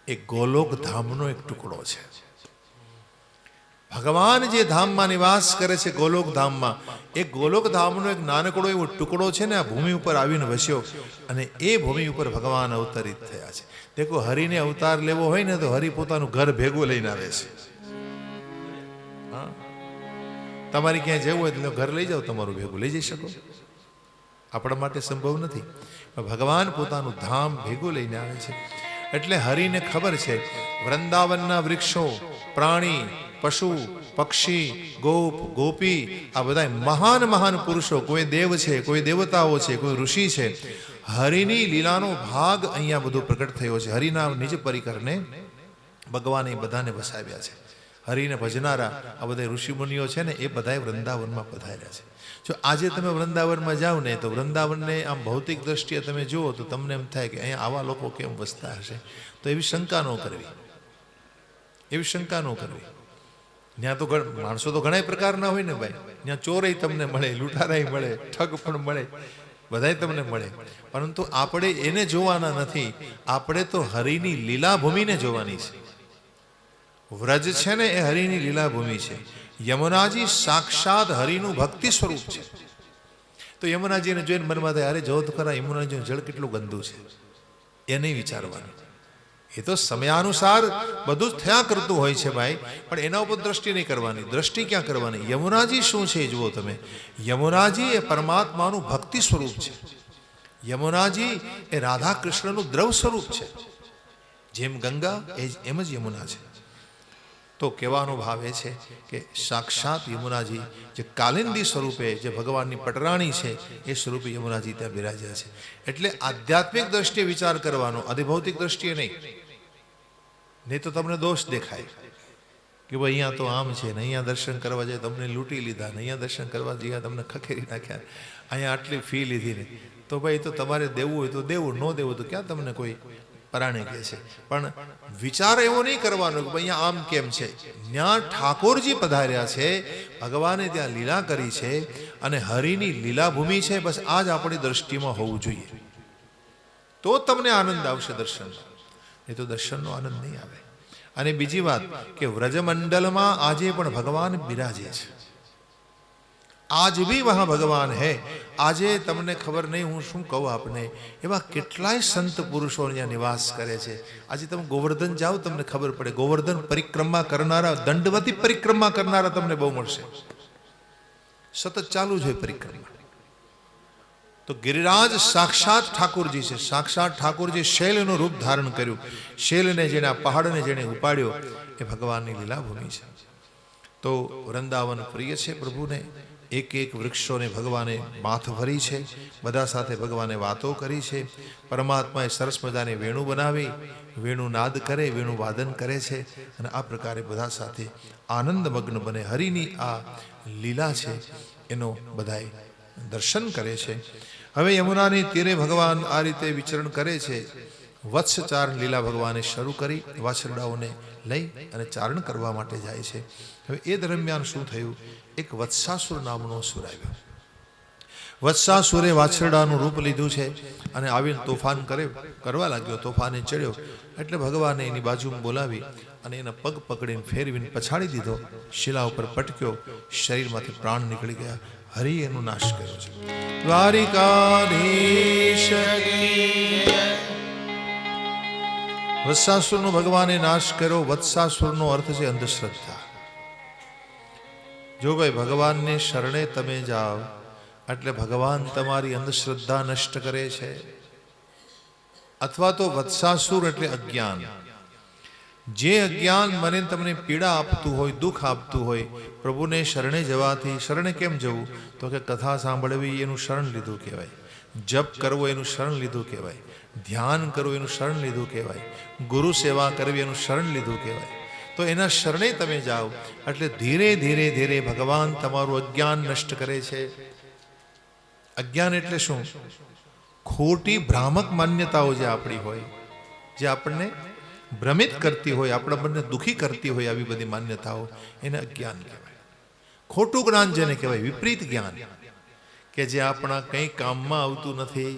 એ ગોલોક ધામનો એક ટુકડો છે. ભગવાન જે ધામમાં નિવાસ કરે છે ગોલોક ધામમાં, એ ગોલોક ધામનો એક નાનકડો એવો ટુકડો છે ને, આ ભૂમિ ઉપર આવીને વસ્યો અને એ ભૂમિ ઉપર ભગવાન અવતરિત થયા છે. દેખો હરિને અવતાર લેવો હોય ને તો હરિ પોતાનું ઘર ભેગું લઈને આવે છે. તમારે ક્યાંય જવું હોય તો ઘર લઈ જાઓ, તમારું ભેગું લઈ જઈ શકો. આપણા માટે સંભવ નથી, ભગવાન પોતાનું ધામ ભેગું લઈને આવે છે. એટલે હરિને ખબર છે વૃંદાવનના વૃક્ષો, પ્રાણી, પશુ, પક્ષી, ગોપ, ગોપી, આ બધા મહાન મહાન પુરુષો, કોઈ દેવ છે, કોઈ દેવતાઓ છે, કોઈ ઋષિ છે, હરિની લીલાનો ભાગ અહીંયા બધો પ્રકટ થયો છે. હરિના નિજ પરિકરને ભગવાને બધાને વસાવ્યા છે. હરિને ભજનારા આ બધા ઋષિમુનિઓ છે ને, એ બધા વૃંદાવનમાં પધાર્યા છે. જો આજે તમે વૃંદાવનમાં જાઓ ને તો વૃંદાવનને આમ ભૌતિક દ્રષ્ટિએ તમે જુઓ તો તમને એમ થાય કે અહીંયા આવા લોકો કેમ વસતા હશે. તો એવી શંકા ન કરવી, એવી શંકા ન કરવી. ત્યાં તો માણસો તો ઘણા પ્રકારના હોય ને ભાઈ. ત્યાં ચોરેય તમને મળે, લૂંટારાય મળે, ઠગ પણ મળે, બધાય તમને મળે. પરંતુ આપણે એને જોવાના નથી, આપણે તો હરિની લીલા ભૂમિને જોવાની છે. વ્રજ છે ને એ હરિની લીલા ભૂમિ છે. યમુનાજી સાક્ષાત હરિનું ભક્તિ સ્વરૂપ છે. તો યમુનાજીને જોઈને મનમાં થાય, અરે જો તો ખરા યમુનાજીનું જળ કેટલું ગંદુ છે. એ નહીં વિચારવાનું. એ તો સમયાનુસાર બધું જ થયા કરતું હોય છે ભાઈ, પણ એના ઉપર દ્રષ્ટિ નહીં કરવાની. દ્રષ્ટિ ક્યાં કરવાની? યમુનાજી શું છે જુઓ તમે. યમુનાજી એ પરમાત્માનું ભક્તિ સ્વરૂપ છે. યમુનાજી એ રાધા કૃષ્ણનું દ્રવ સ્વરૂપ છે. જેમ ગંગા એમ જ યમુના છે. તો કહેવાનો ભાવ એ છે કે સાક્ષાત યમુનાજી જે કાલિંદી સ્વરૂપે, જે ભગવાનની પટરાણી છે, એ સ્વરૂપે યમુનાજી ત્યાં બિરાજ્યા છે. એટલે આધ્યાત્મિક દ્રષ્ટિએ વિચાર કરવાનો, અધિભૌતિક દ્રષ્ટિએ નહીં. નહીં તો તમને દોષ દેખાય કે ભાઈ અહીંયા તો આમ છે ને, અહીંયા દર્શન કરવા જાય તમને લૂંટી લીધા, ને અહીંયા દર્શન કરવા જઈએ તમને ખખેરી નાખ્યા, અહીંયા આટલી ફી લીધી ને. તો ભાઈ તો તમારે દેવું હોય તો દેવું, ન દેવું તો ક્યાં તમને કોઈ પરાણે કહે છે. પણ વિચાર એવો નહીં કરવાનો કે અહીંયા આમ કેમ છે. ત્યાં ઠાકોરજી પધાર્યા છે, ભગવાને ત્યાં લીલા કરી છે અને હરિની લીલા ભૂમિ છે. બસ આ જ આપણી દ્રષ્ટિમાં હોવું જોઈએ, તો તમને આનંદ આવશે દર્શન. એ તો દર્શનનો આનંદ નહીં આવે. અને બીજી વાત કે વ્રજમંડલમાં આજે પણ ભગવાન બિરાજે છે. આજ ભી વહાં ભગવાન હૈ. આજે તમને ખબર નહીં હું શું કહું આપને, એવા કેટલાય સંત પુરુષો અહીંયા નિવાસ કરે છે. આજે તમે ગોવર્ધન જાઓ તમને ખબર પડે, ગોવર્ધન પરિક્રમા કરનારા, દંડવતી પરિક્રમા કરનારા તમને બહુ મળશે. સતત ચાલુ જ હોય પરિક્રમા. તો ગિરિરાજ સાક્ષાત ઠાકોરજી છે. સાક્ષાત ઠાકોરજી શૈલનું રૂપ ધારણ કર્યું. શૈલને જેને, આ પહાડને જેને ઉપાડ્યો, એ ભગવાનની લીલા ભૂમિ છે. તો વૃંદાવન પ્રિય છે પ્રભુને. એક એક વૃક્ષોને ભગવાને માથ ભરી છે, બધા સાથે ભગવાને વાતો કરી છે. પરમાત્માએ સરસ મજાને વેણુ બનાવી, વેણુ નાદ કરે, વેણુ વાદન કરે છે અને આ પ્રકારે બધા સાથે આનંદમગ્ન બને. હરિની આ લીલા છે એનો બધાય દર્શન કરે છે. હવે યમુનાની તીરે ભગવાન આ રીતે વિચરણ કરે છે. વત્સ ચારણ લીલા ભગવાને શરૂ કરી, વાછરડાઓને લઈ અને ચારણ કરવા માટે જાય છે. હવે એ દરમિયાન શું થયું? એક વત્સાસુર નામનો અસુર આવ્યો. વત્સાસુરે વાછરડાનું રૂપ લીધું છે અને આવીને તોફાન કરવા લાગ્યો. તોફાને ચડ્યો એટલે ભગવાને એની બાજુમાં બોલાવી અને એના પગ પકડીને ફેરવીને પછાડી દીધો. શિલા ઉપર પટક્યો, શરીરમાંથી પ્રાણ નીકળી ગયા. હરિ એનો નાશ કર્યો છે. દ્વારિકાધીશ વત્સાસુરનો ભગવાને નાશ કર્યો. વત્સાસુરનો અર્થ છે અંધશ્રદ્ધા. જો ભાઈ ભગવાનને શરણે તમે જાઓ એટલે ભગવાન તમારી અંધશ્રદ્ધા નષ્ટ કરે છે. અથવા તો વત્સાસુર એટલે અજ્ઞાન. જે અજ્ઞાન મને તમને પીડા આપતું હોય, દુઃખ આપતું હોય, પ્રભુને શરણે જવાથી. શરણે કેમ જવું? તો કે કથા સાંભળવી એનું શરણ લીધું કહેવાય, જપ કરવો એનું શરણ લીધું કહેવાય, ધ્યાન કરવું એનું શરણ લીધું કહેવાય, ગુરુ સેવા કરવી એનું શરણ લીધું કહેવાય. તો એના શરણે તમે જાઓ એટલે ધીરે ધીરે ધીરે ભગવાન તમારું અજ્ઞાન નષ્ટ કરે છે. અજ્ઞાન એટલે શું? ખોટી ભ્રામક માન્યતાઓ જે આપણી હોય, જે આપણને ભ્રમિત કરતી હોય, આપણા મનને દુઃખી કરતી હોય, આવી બધી માન્યતાઓ, એને અજ્ઞાન કહેવાય. ખોટું જ્ઞાન જેને કહેવાય, વિપરીત જ્ઞાન, કે જે આપણા કંઈ કામમાં આવતું નથી,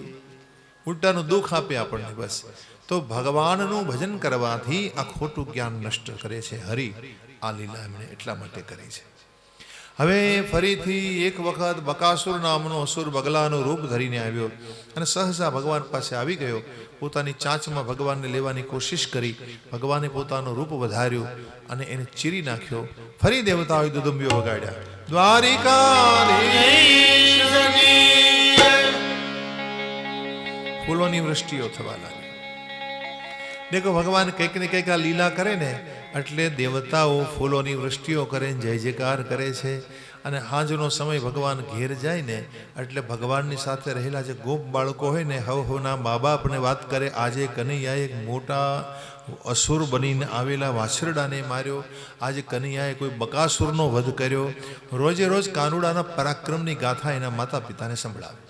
ઉલટાનું દુઃખ આપે આપણને બસ. તો ભગવાનનું ભજન કરવાથી આ ખોટું જ્ઞાન નષ્ટ કરે છે. હરિ આ લીલા એમણે એટલા માટે કરી છે. હવે ફરીથી એક વખત બકાસુર નામનો અસુર બગલાનું રૂપ ધરીને આવ્યો અને સહસા ભગવાન પાસે આવી ગયો. પોતાની ચાંચમાં ભગવાનને લેવાની કોશિશ કરી. ભગવાને પોતાનું રૂપ વધાર્યું અને એને ચીરી નાખ્યો. ફરી દેવતાઓએ દુદુંબીઓ વગાડ્યા. દ્વારિકાધીશની ફૂલોની વૃષ્ટિઓ થવા લાગી. દેખો ભગવાન કંઈક ને કંઈક આ લીલા કરે ને એટલે દેવતાઓ ફૂલોની વૃષ્ટિઓ કરે, જય જયકાર કરે છે. અને હાંજનો સમય ભગવાન ઘેર જાય ને એટલે ભગવાનની સાથે રહેલા જે ગોપ બાળકો હોય ને હવના મા બાપને વાત કરે, આજે કનૈયાએ એક મોટા અસુર બનીને આવેલા વાછરડાને માર્યો, આજે કનૈયાએ કોઈ બકાસુરનો વધ કર્યો. રોજે રોજ કાનુડાના પરાક્રમની ગાથા એના માતા પિતાને સંભળાવે.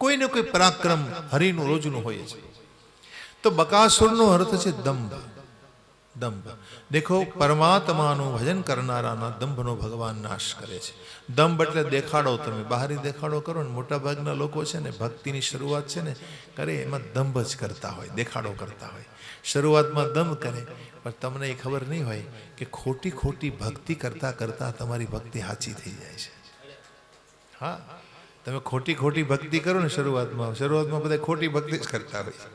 કોઈને કોઈ પરાક્રમ હરિનું રોજનું હોય છે. તો બકાસુરનો અર્થ છે દંભ. દંભ દેખો, પરમાત્માનું ભજન કરનારાના દંભનો ભગવાન નાશ કરે છે. દંભ એટલે દેખાડો. તમે બહારી દેખાડો કરો ને, મોટા ભાગના લોકો છે ને ભક્તિની શરૂઆત છે ને કરે એમાં દંભ જ કરતા હોય, દેખાડો કરતા હોય. શરૂઆતમાં દંભ કરે પણ તમને એ ખબર નહીં હોય કે ખોટી ખોટી ભક્તિ કરતા કરતા તમારી ભક્તિ સાચી થઈ જાય છે. હા, તમે ખોટી ખોટી ભક્તિ કરો ને શરૂઆતમાં બધા ખોટી ભક્તિ જ કરતા હોય.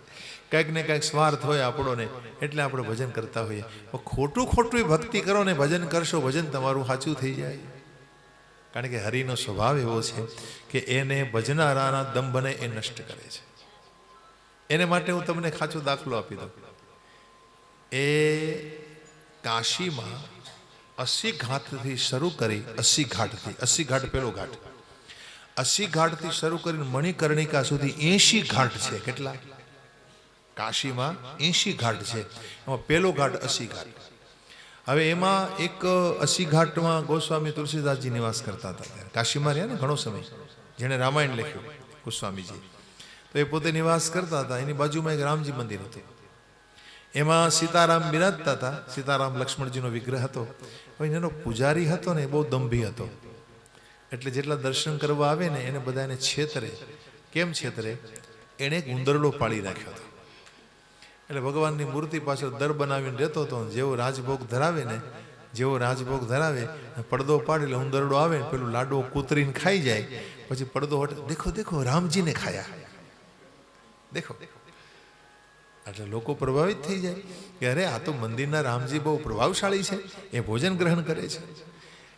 કંઈક ને કંઈક સ્વાર્થ હોય આપણો ને એટલે આપણે ભજન કરતા હોઈએ. ખોટું ખોટું ભક્તિ કરો ને ભજન કરશો, ભજન તમારું સાચું થઈ જાય. કારણ કે હરિનો સ્વભાવ એવો છે કે એને ભજનારાના દંભને એ નષ્ટ કરે છે. એને માટે હું તમને સાચો દાખલો આપી દઉં. એ કાશીમાં 80 ઘાટથી શરૂ કરી, 80 ઘાટ પેલો ઘાટ, 80 ઘાટથી શરૂ કરીને મણિકર્ણિકા સુધી 80 ઘાટ છે. કેટલા? કાશીમાં 80 ઘાટ છે. એમાં પેલો ઘાટ 80 ઘાટ. હવે એમાં એક 80 ઘાટમાં ગોસ્વામી તુલસીદાસજી નિવાસ કરતા હતા. કાશીમાં રહ્યા ને ઘણો સમય, જેણે રામાયણ લખ્યું ગોસ્વામીજી, તો એ પોતે નિવાસ કરતા હતા. એની બાજુમાં એક રામજી મંદિર હતું. એમાં સીતારામ બિરાજતા હતા. સીતારામ લક્ષ્મણજીનો વિગ્રહ હતો. હવે એનો પૂજારી હતો ને એ બહુ દંભી હતો. એટલે જેટલા દર્શન કરવા આવે ને એને બધાને છેતરે. કેમ છેતરે? એણે એક ઉંદરડો પાળી રાખ્યો હતો. એટલે ભગવાનની મૂર્તિ પાછળ દર બનાવીને રહેતો હતો. જેવો રાજભોગ ધરાવે પડદો પાડી એટલે ઉંદરડો આવે, પેલું લાડવો કૂતરીને ખાઈ જાય, પછી પડદો હટે, દેખો દેખો રામજીને ખાયા, દેખો. એટલે લોકો પ્રભાવિત થઈ જાય કે અરે આ તો મંદિરના રામજી બહુ પ્રભાવશાળી છે, એ ભોજન ગ્રહણ કરે છે.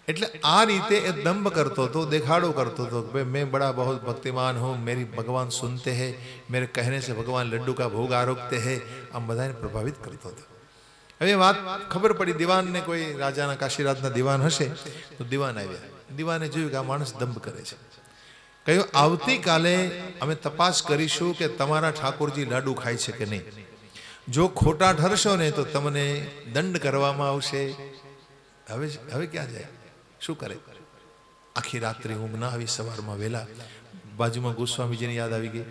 એટલે આ રીતે એ દંભ કરતો હતો, દેખાડો કરતો હતો કે ભાઈ મેં બड़ा बहुत भक्तिमान हूँ, मेरी भगवान सुनते हैं, मेरे कहने से भगवान लड्डू का भोग आरोगते हैं. આમ બધાને પ્રભાવિત કરતો હતો. હવે વાત ખબર પડી, દિવાનને કોઈ રાજાના કાશીરાજના દિવાન હશે તો દિવાન આવ્યા. દિવાને જોયું કે આ માણસ દંભ કરે છે. કહ્યું આવતીકાલે અમે તપાસ કરીશું કે તમારા ઠાકોરજી લાડુ ખાય છે કે નહીં. જો ખોટા ઠરશો ને તો તમને દંડ કરવામાં આવશે. હવે ક્યાં જાય, શું કરે? આખી રાત્રે ઊંઘ ના આવી. સવારમાં વહેલા બાજુમાં ગોસ્વામીજીની યાદ આવી ગઈ.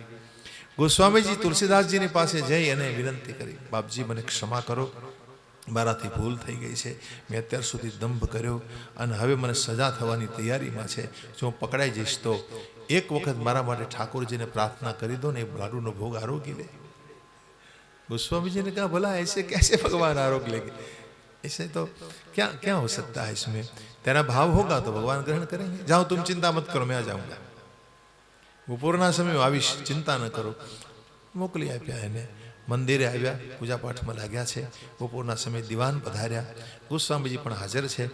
ગોસ્વામીજી તુલસીદાસજીની પાસે જઈ અને વિનંતી કરી, બાપજી મને ક્ષમા કરો, મારાથી ભૂલ થઈ ગઈ છે, મેં અત્યાર સુધી દંભ કર્યો અને હવે મને સજા થવાની તૈયારીમાં છે. જો હું પકડાઈ જઈશ તો એક વખત મારા માટે ઠાકોરજીને પ્રાર્થના કરી દો ને એ લાડુનો ભોગ આરોગી લે. गोस्वामी कहा भला ऐसे कैसे भगवान आरोग्य लेंगे, ऐसे तो क्या हो सकता है, इसमें तेरा भाव होगा तो भगवान ग्रहण करेंगे. जाओ तुम चिंता मत करो, मैं आ जाऊंगा. બપોરના સમય આવીશ, ચિંતા ન કરો. મોકલી આપ્યા એને. મંદિરે આવ્યા, પૂજા પાઠમાં લાગ્યા છે. બપોરના સમય દિવાન પધાર્યા, ગોસ્વામીજી પણ હાજર છે.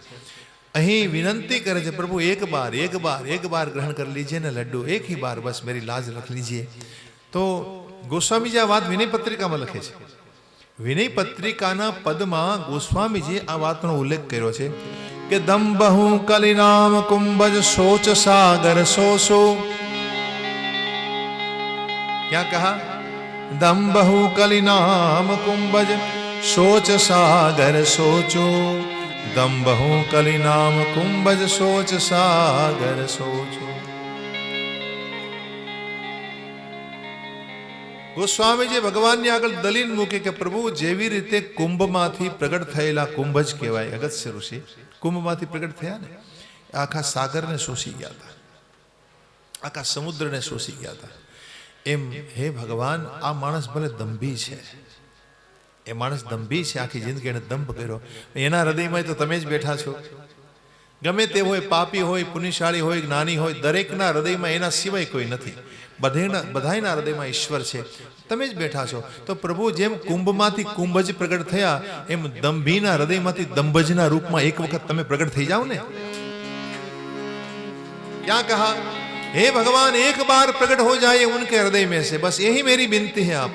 અહીં વિનંતી કરે છે, પ્રભુ એક બાર ગ્રહણ કરી લીजिए ને લડ્ડુ, એક ही बार बस मेरी लाज रख लीजिए. તો ગોસ્વામીજી આ વાત વિનય પત્રિકામાં લખે છે. વિનય પત્રિકાના પદમાં ગોસ્વામીજી આ વાતનો ઉલ્લેખ કર્યો છે કે દંબહુ કલિનામ કુંભજ સોચ સાગર સોસો. क्या कहा? दंबहु कलिनाम कुंभज सोच सागर सोचो. दंबहु कलिनाम कुंभज सोच सागर सोचो. ગોસ્વામીજી ભગવાનની આગળ દલીલ મૂકી કે પ્રભુ જેવી રીતે કુંભમાંથી પ્રગટ થયેલા કુંભજ કહેવાય, અગસ્ત્ય ઋષિ કુંભમાંથી પ્રગટ થયા ને, આખા સાગરને શોષી ગયા હતા, આખા સમુદ્રને શોષી ગયા હતા. એમ હે ભગવાન, આ માણસ ભલે દંભી છે, એ માણસ દંભી છે, આખી જિંદગી એને દંભ કર્યો, એના હૃદયમાં તો તમે જ બેઠા છો. ગમે તે હોય, પાપી હોય, પુણ્યશાળી હોય, જ્ઞાની હોય, દરેકના હૃદયમાં એના સિવાય કોઈ નથી. બધાના હૃદયમાં ઈશ્વર છે, તમે જ બેઠા છો. તો પ્રભુ જેમ કુંભમાંથી કુંભજ પ્રગટ થયા, એમ દંભીના હૃદયમાંથી દંભજના રૂપમાં એક વખત તમે પ્રગટ થઈ જાઓ ને. क्या कहा? हे भगवान, एक बार प्रकट हो जाए उनके हृदय में से, बस यही मेरी विनती है आप.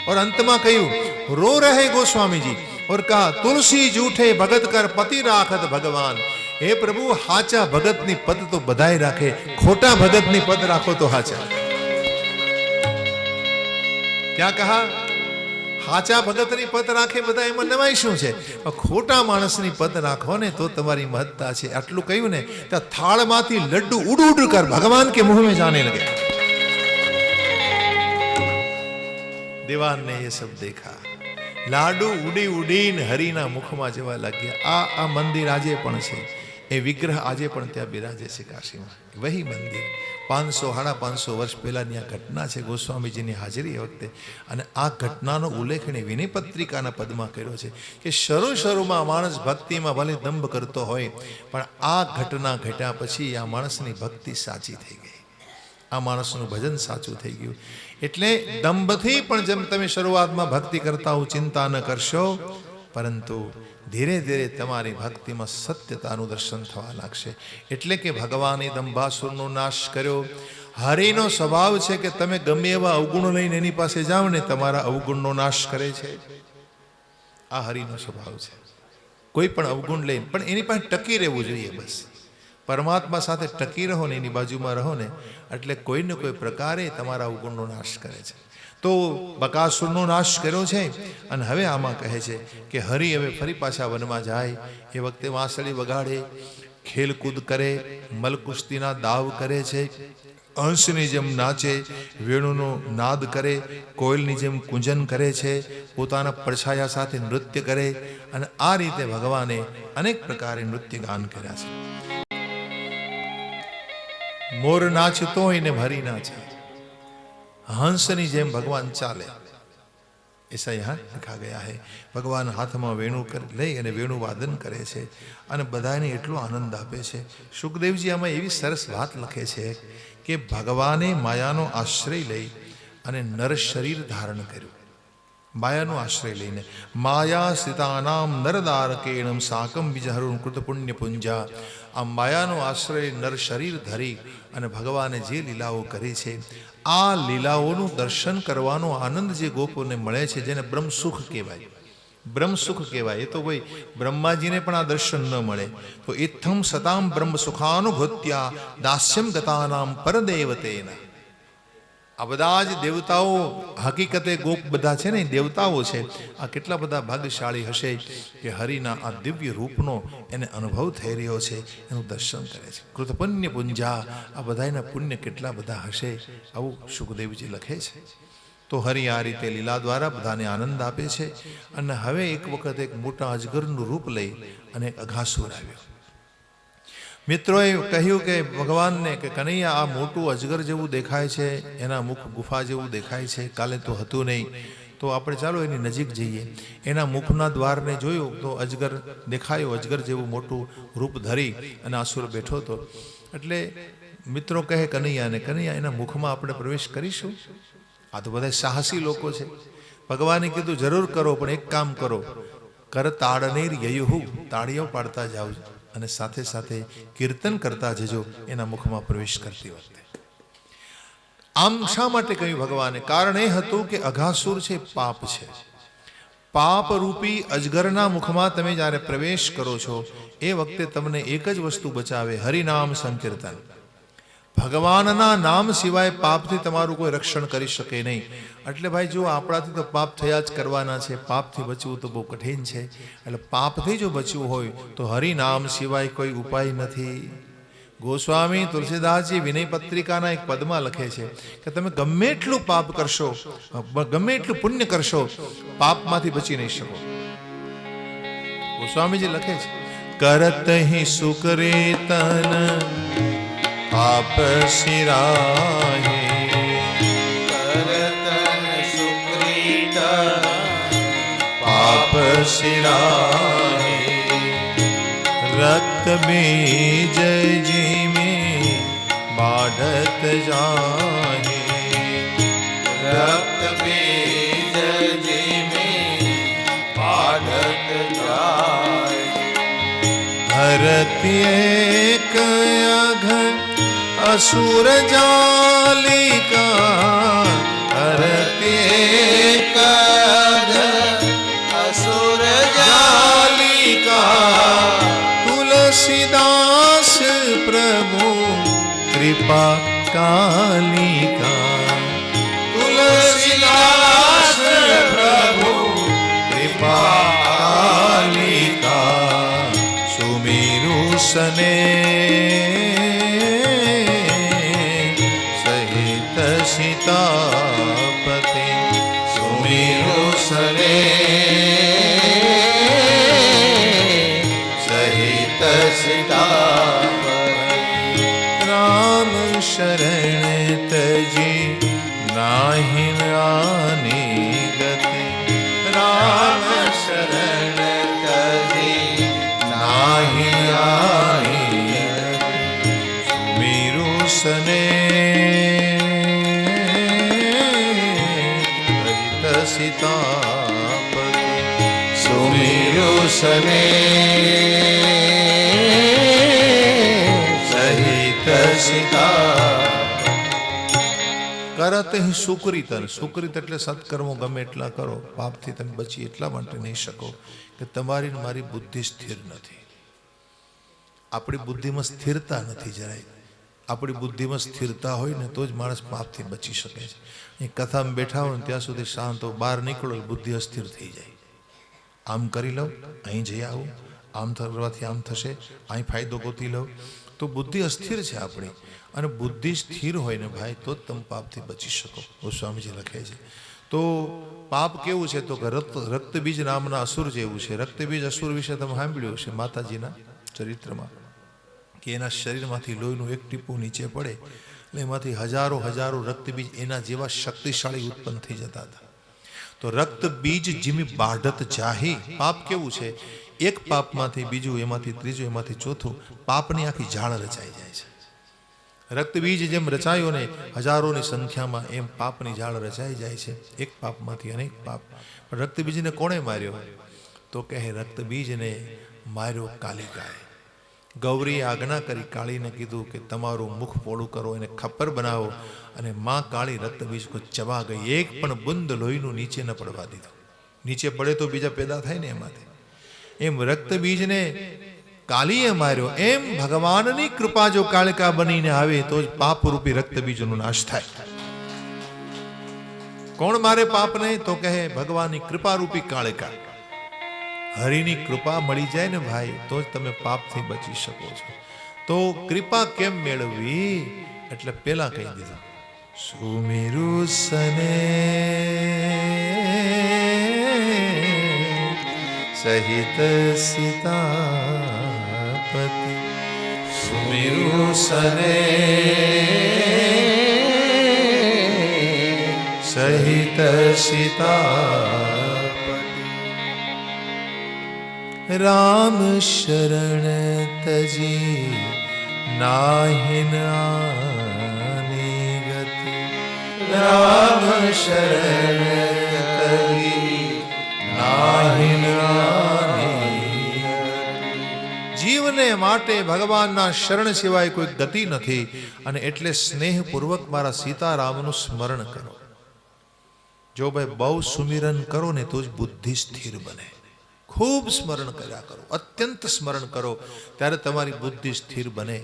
और अंत में कहूं, रो रहे गोस्वामी जी और कहा, तुलसी जूठे भगत कर पति राखत भगवान. हे प्रभु, हाचा भगत नी पद तो बधाई राखे, खोटा भगत नी पद राखो तो हाचा. क्या कहा? हाचा भगत नी पद राखे બધા એમાં નવાઈ શું છે? ખોટા માણસની પદ રાખો ને તો તમારી મહત્તા છે. આટલું કહ્યું ને તો થાળમાંથી લડ્ડુ ઉડ ઉડ કર ભગવાન કે मुंह में जाने लगे. दीवान ने ये सब देखा, लाडू उड़ी उड़ीन हरिना मुखમાં જવા લાગ્યા. આ મંદિર આજે પણ છે, એ વિગ્રહ આજે પણ ત્યાં બિરાજે છે કાશીમાં. વહી મંદિર 500-550 વર્ષ પહેલાની આ ઘટના છે ગોસ્વામીજીની હાજરી વખતે. અને આ ઘટનાનો ઉલ્લેખ એણે વિનય પત્રિકાના પદમાં કર્યો છે કે શરૂમાં માણસ ભક્તિમાં ભલે દંભ કરતો હોય, પણ આ ઘટના ઘટ્યા પછી આ માણસની ભક્તિ સાચી થઈ ગઈ, આ માણસનું ભજન સાચું થઈ ગયું. એટલે દંભથી પણ જેમ તમે શરૂઆતમાં ભક્તિ કરતા હો, ચિંતા ન કરશો, પરંતુ ધીરે ધીરે તમારી ભક્તિમાં સત્યતાનું દર્શન થવા લાગશે. એટલે કે ભગવાને દંભાસુરનો નાશ કર્યો. હરિનો સ્વભાવ છે કે તમે ગમે એવા અવગુણો લઈને એની પાસે જાઓ ને, તમારા અવગુણનો નાશ કરે છે. આ હરિનો સ્વભાવ છે. કોઈ પણ અવગુણ લઈને પણ એની પાસે ટકી રહેવું જોઈએ. બસ પરમાત્મા સાથે ટકી રહો ને, એની બાજુમાં રહો ને, એટલે કોઈ ને કોઈ પ્રકારે તમારા અવગુણનો નાશ કરે છે. તો બકાસુરનો નાશ કર્યો છે. અને હવે આમાં કહે છે કે હરિ હવે ફરી પાછા વનમાં જાય, એ વખતે વાંસળી વગાડે, ખેલકૂદ કરે, મલકુસ્તીના દાવ કરે છે, હંસની જેમ નાચે, વેણુનો નાદ કરે, કોયલની જેમ કુંજન કરે છે, પોતાના પડછાયા સાથે નૃત્ય કરે. અને આ રીતે ભગવાને અનેક પ્રકારે નૃત્ય ગાન કર્યા છે. મોર નાચતો હોય ને હરિ નાચે, हंसनी जेम भगवान चाले, ऐसा यहाँ लिखा गया है. भगवान हाथ में वेणु कर ले અને વેણુ વાદન કરે છે અને બધાને એટલો આનંદ આપે છે. સુખદેવજી આમાં એવી સરસ વાત લખે છે કે ભગવાને માયાનો આશ્રય લઈ અને નર શરીર ધારણ કર્યું. માયાનો આશ્રય લઈને માયા સ્થિતાનામ નરદારકેણમ સાકમ વિજહરુણ કૃત પુણ્ય પુંજા. આ માયાનો આશ્રય નર શરીર ધરી અને ભગવાને જે લીલાઓ કરી છે, આ લીલાઓનું દર્શન કરવાનો આનંદ જે ગોપોને મળે છે, જેને બ્રહ્મસુખ કહેવાય. બ્રહ્મસુખ કહેવાય. એ તો ભાઈ બ્રહ્માજીને પણ આ દર્શન ન મળે. તો ઇત્થમ સતામ બ્રહ્મ સુખાનુભૂત્યા દાસ્યમ ગતાનામ પરદેવતેના. આ બધા જ દેવતાઓ હકીકતે ગોપ બધા છે ને, દેવતાઓ છે. આ કેટલા બધા ભાગ્યશાળી હશે કે હરિના આ દિવ્ય રૂપનો એને અનુભવ થઈ રહ્યો છે, એનું દર્શન કરે છે. કૃતપુણ્ય પુંજા, આ બધાના પુણ્ય કેટલા બધા હશે, આવું સુખદેવજી લખે છે. તો હરિ આ રીતે લીલા દ્વારા બધાને આનંદ આપે છે. અને હવે એક વખત એક મોટા અજગરનું રૂપ લઈ અને અઘાસુર આવ્યો. મિત્રોએ કહ્યું કે ભગવાનને કે કનૈયા, આ મોટું અજગર જેવું દેખાય છે, એના મુખ ગુફા જેવું દેખાય છે, કાલે તો હતું નહીં, તો આપણે ચાલો એની નજીક જઈએ. એના મુખના દ્વારને જોયું તો અજગર દેખાયો, અજગર જેવું મોટું રૂપ ધરી અને આસુર બેઠો હતો. એટલે મિત્રો કહે કનૈયાને, કનૈયા એના મુખમાં આપણે પ્રવેશ કરીશું? આ તો બધા સાહસી લોકો છે. ભગવાને કીધું જરૂર કરો, પણ એક કામ કરો, કર તાડનેર યયુહુ, તાળીઓ પાડતા જાઓ અને સાથે સાથે કીર્તન કરતા જજો એના મુખમાં પ્રવેશ કરતી વખતે. આમ શા માટે કહ્યું ભગવાને? કારણ એ હતું કે અઘાસુર છે, પાપ છે. પાપ રૂપી અજગરના મુખમાં તમે જ્યારે પ્રવેશ કરો છો, એ વખતે તમને એક જ વસ્તુ બચાવે, હરિનામ સંકીર્તન. ભગવાનના નામ સિવાય પાપથી તમારું કોઈ રક્ષણ કરી શકે નહીં. એટલે ભાઈ જો આપણાથી તો પાપ થયા જ કરવાના છે, પાપથી બચવું તો બહુ કઠિન છે. એટલે પાપથી જો બચવું હોય તો હરિનામ સિવાય કોઈ ઉપાય નથી. ગોસ્વામી તુલસીદાસજી વિનય પત્રિકાના એક પદમાં લખે છે કે તમે ગમે એટલું પાપ કરશો, ગમે એટલું પુણ્ય કરશો, પાપમાંથી બચી નહીં શકો. ગોસ્વામીજી લખે છે, કરત હિ સુકરે તન પાપ સિરાહે, सिराहे रक्त बीज जिमे बाढ़त जाहे रक्त बीज जिमे बाढ़त जाहे धरती एक अघ असुर जालिका धरती एक अघ असुर जालिका तुलसीदास प्रभु कृपा कालिका तुलसीदास प्रभु कृपा कालिका सुमेरु सने सहित सीतापति सुमेरु सने सहित सीतापति राम शरण तजी नाहिन आनी गति राम शरण तजी नाहिन आनी गति सुमेरु सने सहित सीतापति सुमेरु सने सहित सीता करत ही सुकृतन सुकृत એટલે સત્કર્મો ગમે એટલા કરો પાપથી તમે બચી એટલા માટે નહીં શકો કે તમારી ને મારી બુદ્ધિ સ્થિર નથી આપણી બુદ્ધિમાં સ્થિરતા નથી જરાય આપણી બુદ્ધિમાં સ્થિરતા હોય ને તો જ માણસ પાપથી બચી શકે છે એ કથામાં બેઠા હોય ત્યાં સુધી શાંત હો બહાર નીકળો બુદ્ધિ અસ્થિર થઈ જાય આમ કરી લઉં અહીં જઈ આવું આમ કરવાથી આમ થશે અહીં ફાયદો ગોતી લઉં તો બુદ્ધિ અસ્થિર છે આપણી અને બુદ્ધિ સ્થિર હોય ને ભાઈ તો જ તમે પાપથી બચી શકો ગોસ્વામીજી લખે છે તો પાપ કેવું છે તો કે રક્તબીજ નામના અસુર જેવું છે રક્તબીજ અસુર વિશે તમે સાંભળ્યું છે માતાજીના ચરિત્રમાં કે એના શરીરમાંથી લોહીનું એક ટીપું નીચે પડે એટલે એમાંથી હજારો હજારો રક્તબીજ એના જેવા શક્તિશાળી ઉત્પન્ન થઈ જતા હતા તો રક્તબીજ જીમી બાઢત જાહી પાપ કેવું છે એક પાપમાંથી બીજું એમાંથી ત્રીજું એમાંથી ચોથું પાપની આખી ઝાડ રચાઈ જાય છે રક્તબીજ જેમ રચાયો ને હજારોની સંખ્યામાં એમ પાપની ઝાડ રચાઈ જાય છે એક પાપમાંથી અનેક પાપ પણ રક્તબીજને કોણે માર્યો તો કહે રક્તબીજને માર્યો કાલિકાએ ગૌરીએ આજ્ઞા કરી કાળીને કીધું કે તમારું મુખ પોળું કરો એને ખપ્પર બનાવો અને માં કાળી રક્તબીજ કો ચબા ગઈ એક પણ બુંદ લોહીનું નીચે ન પડવા દીધું નીચે પડે તો બીજા પેદા થાય ને એમાંથી એમ રક્તબીજને કાલીએ માર્યો એમ ભગવાનની કૃપા જો કાળિકા બનીને આવે તો જ પાપરૂપી રક્તબીજનો નાશ થાય કોણ મારે પાપને તો કહે ભગવાનની કૃપારૂપી કાળિકા હરિની કૃપા મળી જાય ને ભાઈ તો જ તમે પાપથી બચી શકો છો તો કૃપા કેમ મેળવવી એટલે પેલા કહી દીધું સુમેરુ સને સહિત સીતાપતિ સુમેરુ સને સહિત સીતાપતિ રામ શરણ તજી નાહિન આની ગતિ રામ શરણ તજી નાહિન જીવને માટે ભગવાનના શરણ સિવાય કોઈ ગતિ નથી અને એટલે સ્નેહપૂર્વક મારા સીતારામનું સ્મરણ કરો જો ભાઈ બહુ સુમિરન કરો ને તો જ બુદ્ધિ સ્થિર બને ખૂબ સ્મરણ કર્યા કરો અત્યંત સ્મરણ કરો ત્યારે તમારી બુદ્ધિ સ્થિર બને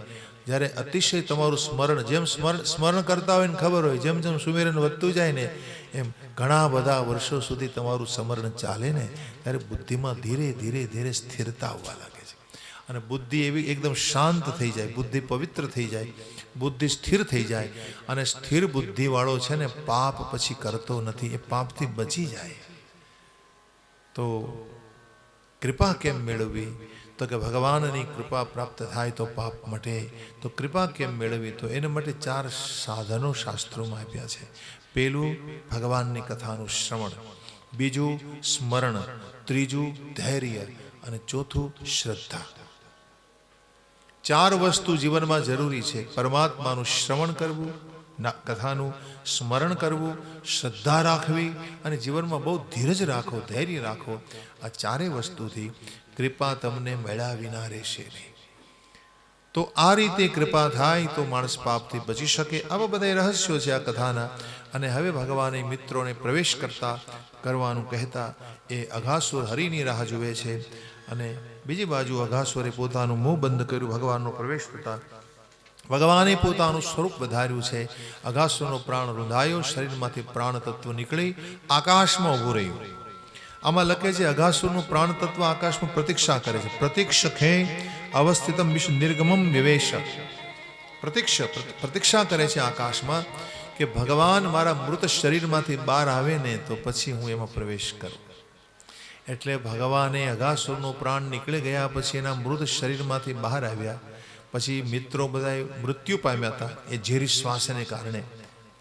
જ્યારે અતિશય તમારું સ્મરણ જેમ સ્મરણ કરતા હોય ને ખબર હોય જેમ જેમ સુમિરન વધતું જાય ને એમ ઘણા બધા વર્ષો સુધી તમારું સ્મરણ ચાલે ને ત્યારે બુદ્ધિમાં ધીરે ધીરે ધીરે સ્થિરતા આવવા લાગે છે અને બુદ્ધિ એવી એકદમ શાંત થઈ જાય બુદ્ધિ પવિત્ર થઈ જાય બુદ્ધિ સ્થિર થઈ જાય અને સ્થિર બુદ્ધિવાળો છે ને પાપ પછી કરતો નથી એ પાપથી બચી જાય તો કૃપા કેમ મેળવવી તો કે ભગવાનની કૃપા પ્રાપ્ત થાય તો પાપ મટે તો કૃપા કેમ મેળવવી તો એના માટે 4 સાધનો શાસ્ત્રોમાં આપ્યા છે પહેલું ભગવાનની કથાનું શ્રવણ બીજું સ્મરણ, ત્રીજું ધૈર્ય અને ચોથું શ્રદ્ધા. 4 વસ્તુ જીવનમાં જરૂરી છે. પરમાત્માનું શ્રવણ કરવું, કથાનું સ્મરણ કરવું, શ્રદ્ધા રાખવી અને જીવનમાં બહુ ધીરજ રાખો, ધૈર્ય રાખો. આ 4 વસ્તુથી કૃપા તમને મળ્યા વિના રહેશે નહીં. તો આ રીતે કૃપા થાય તો માણસ પાપથી બચી શકે. આવા બધા રહસ્યો છે આ કથાના. અને હવે ભગવાને મિત્રોને પ્રવેશ કરવાનું કહેતા એ અઘાસુર હરિની રાહ જુએ છે. અને બીજી બાજુ અઘાસુરે પોતાનું મોં બંધ કર્યું ભગવાનનો પ્રવેશ થતા. ભગવાને પોતાનું સ્વરૂપ વધાર્યું છે. અઘાસુરનો પ્રાણ રૂંધાયો, શરીરમાંથી પ્રાણ તત્વ નીકળી આકાશમાં ઊભું રહ્યું. આમાં લખે છે અઘાસુરનું પ્રાણ તત્વ આકાશમાં પ્રતીક્ષા કરે છે. પ્રતીક્ષખે અવસ્થિતમ વિશ્વ નિર્ગમમ વિવેશ. પ્રતીક્ષા કરે છે આકાશમાં કે ભગવાન મારા મૃત શરીરમાંથી બહાર આવે ને તો પછી હું એમાં પ્રવેશ કરું. એટલે ભગવાને અઘાસુરનો પ્રાણ નીકળી ગયા પછી એના મૃત શરીરમાંથી બહાર આવ્યા. પછી મિત્રો બધા મૃત્યુ પામ્યા હતા એ ઝેરી શ્વાસને કારણે,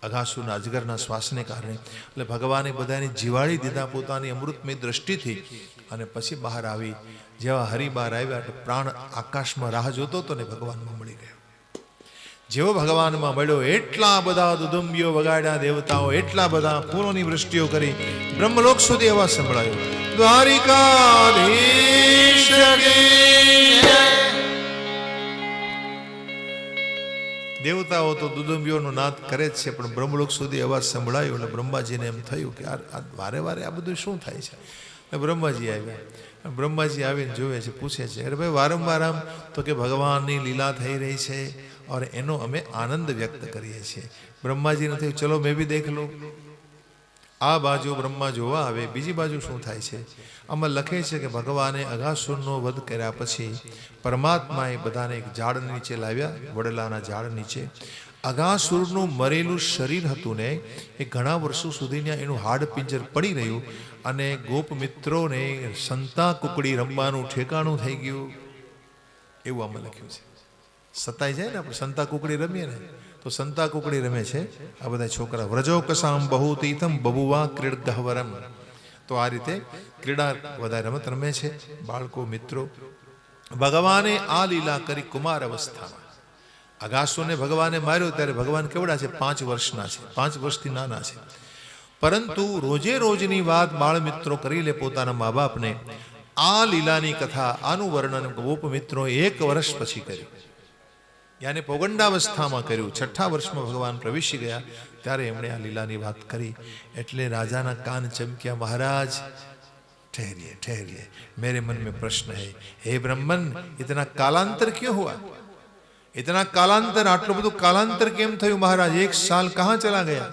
અઘાસુરના અજગરના શ્વાસને કારણે. એટલે ભગવાને બધાને જીવાડી દીધા પોતાની અમૃતમય દ્રષ્ટિથી. અને પછી બહાર આવી. જેવા હરિ બહાર આવ્યા એટલે પ્રાણ આકાશમાં રાહ જોતો હતો ને ભગવાનમાં મળી ગયો. જેવો ભગવાનમાં મળ્યો એટલા બધા દુદુંબીઓ વગાડ્યા દેવતાઓ, એટલા બધા ફૂલોની વૃષ્ટિઓ કરી, બ્રહ્મલોક સુધી અવાજ સંભળાયો. દ્વારિકાધીશ દેવતાઓ તો દુદુંબીઓનો નાદ કરે જ છે, પણ બ્રહ્મલોક સુધી અવાજ સંભળાયો એટલે બ્રહ્માજીને એમ થયું કે આ વારે વારે આ બધું શું થાય છે. એટલે બ્રહ્માજી આવ્યા. બ્રહ્માજી આવીને જોવે છે, પૂછે છે, અરે ભાઈ વારંવાર આમ તો કે ભગવાનની લીલા થઈ રહી છે और એનો અમે આનંદ વ્યક્ત કરીએ છીએ. બ્રહ્માજીને થયું ચલો મેં બી દેખ લો. આ બાજુ બ્રહ્મા જોવા આવે, બીજી બાજુ શું થાય છે. આમાં લખે છે કે ભગવાને અઘાસુરનો વધ કર્યા પછી પરમાત્માએ બધાને એક ઝાડ નીચે લાવ્યા, વડલાના ઝાડ નીચે. અઘાસુરનું મરેલું શરીર હતું ને એ ઘણા વર્ષો સુધી એનું હાડ પિંજર પડી રહ્યું. અને ગોપ મિત્રોને સંતા કુકડી રમવાનું ઠેકાણું થઈ ગયું એવું આમાં લખ્યું છે. સતાઈ જાય ને આપણે સંતા કુકડી રમીએ ને તો સંતા કુકડી રમે છે આ બધા છોકરા. વ્રજો કસામ બહુ તીથમ બબુવા ક્રીડ ગહવરમ. તો આ રીતે ક્રીડા વધારે રમત રમે છે બાળકો મિત્રો. ભગવાને આ લીલા કરી કુમાર અવસ્થામાં. અઘાસુરને ભગવાને માર્યો ત્યારે ભગવાન કેવડા છે? 5 વર્ષના છે, 5 વર્ષથી નાના છે. પરંતુ રોજે રોજની વાત બાળ મિત્રો કરી લે પોતાના મા બાપને. આ લીલાની કથા, આનું વર્ણન ગોપ મિત્રો 1 વર્ષ પછી કર્યું. યાને પૌગંડાવસ્થામાં કર્યું. 6ઠા વર્ષમાં ભગવાન પ્રવેશી ગયા ત્યારે એમણે આ લીલાની વાત કરી. એટલે રાજાના કાન ચમક્યા. મહારાજ ठहरिए ठहरिए, मेरे मन में प्रश्न है. हे ब्रह्मन, इतना कालांतर क्यों हुआ? इतना कालांतर, आटલું બધું કાલાંતર કેમ થયું મહારાજ? 1 साल कहाँ चला गया?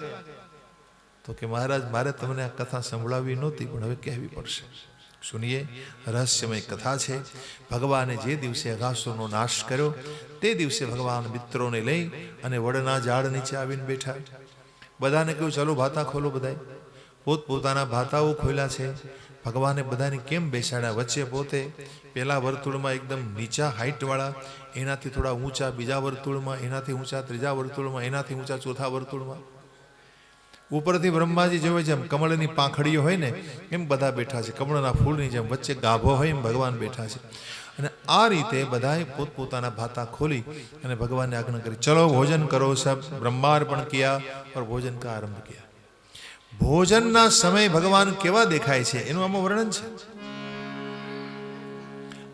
तो कि महाराज मारे તમને આ કથા સંભળાવી નહોતી પણ હવે કહેવી પડશે. સુનિએ, રહસ્યમય કથા છે. ભગવાને જે દિવસે અઘાસુરનો નાશ કર્યો તે દિવસે ભગવાન મિત્રોને લઈ અને વડના ઝાડ નીચે આવીને બેઠા. બધાને કહ્યું ચાલો ભાતા ખોલો. બધાય પોતપોતાના ભાતાઓ ખોલ્યા છે. ભગવાને બધાને કેમ બેસાડ્યા? વચ્ચે પોતે પેલા વર્તુળમાં એકદમ નીચા હાઈટવાળા, એનાથી થોડા ઊંચા બીજા વર્તુળમાં, એનાથી ઊંચા ત્રીજા વર્તુળમાં, એનાથી ઊંચા ચોથા વર્તુળમાં. ઉપરથી બ્રહ્માજી જોવે જેમ કમળની પાંખડીઓ હોય ને એમ બધા બેઠા છે. કમળના ફૂલની જેમ વચ્ચે ગાભો હોય એમ ભગવાન બેઠા છે. અને આ રીતે બધાએ પોતપોતાના ભાતા ખોલી અને ભગવાનને આજ્ઞા કરી, ચલો ભોજન કરો. સબ બ્રહ્માર્પણ કિયા और भोजन का आरंभ किया. ભોજનના સમય ભગવાન કેવા દેખાય છે એનું આમાં વર્ણન છે.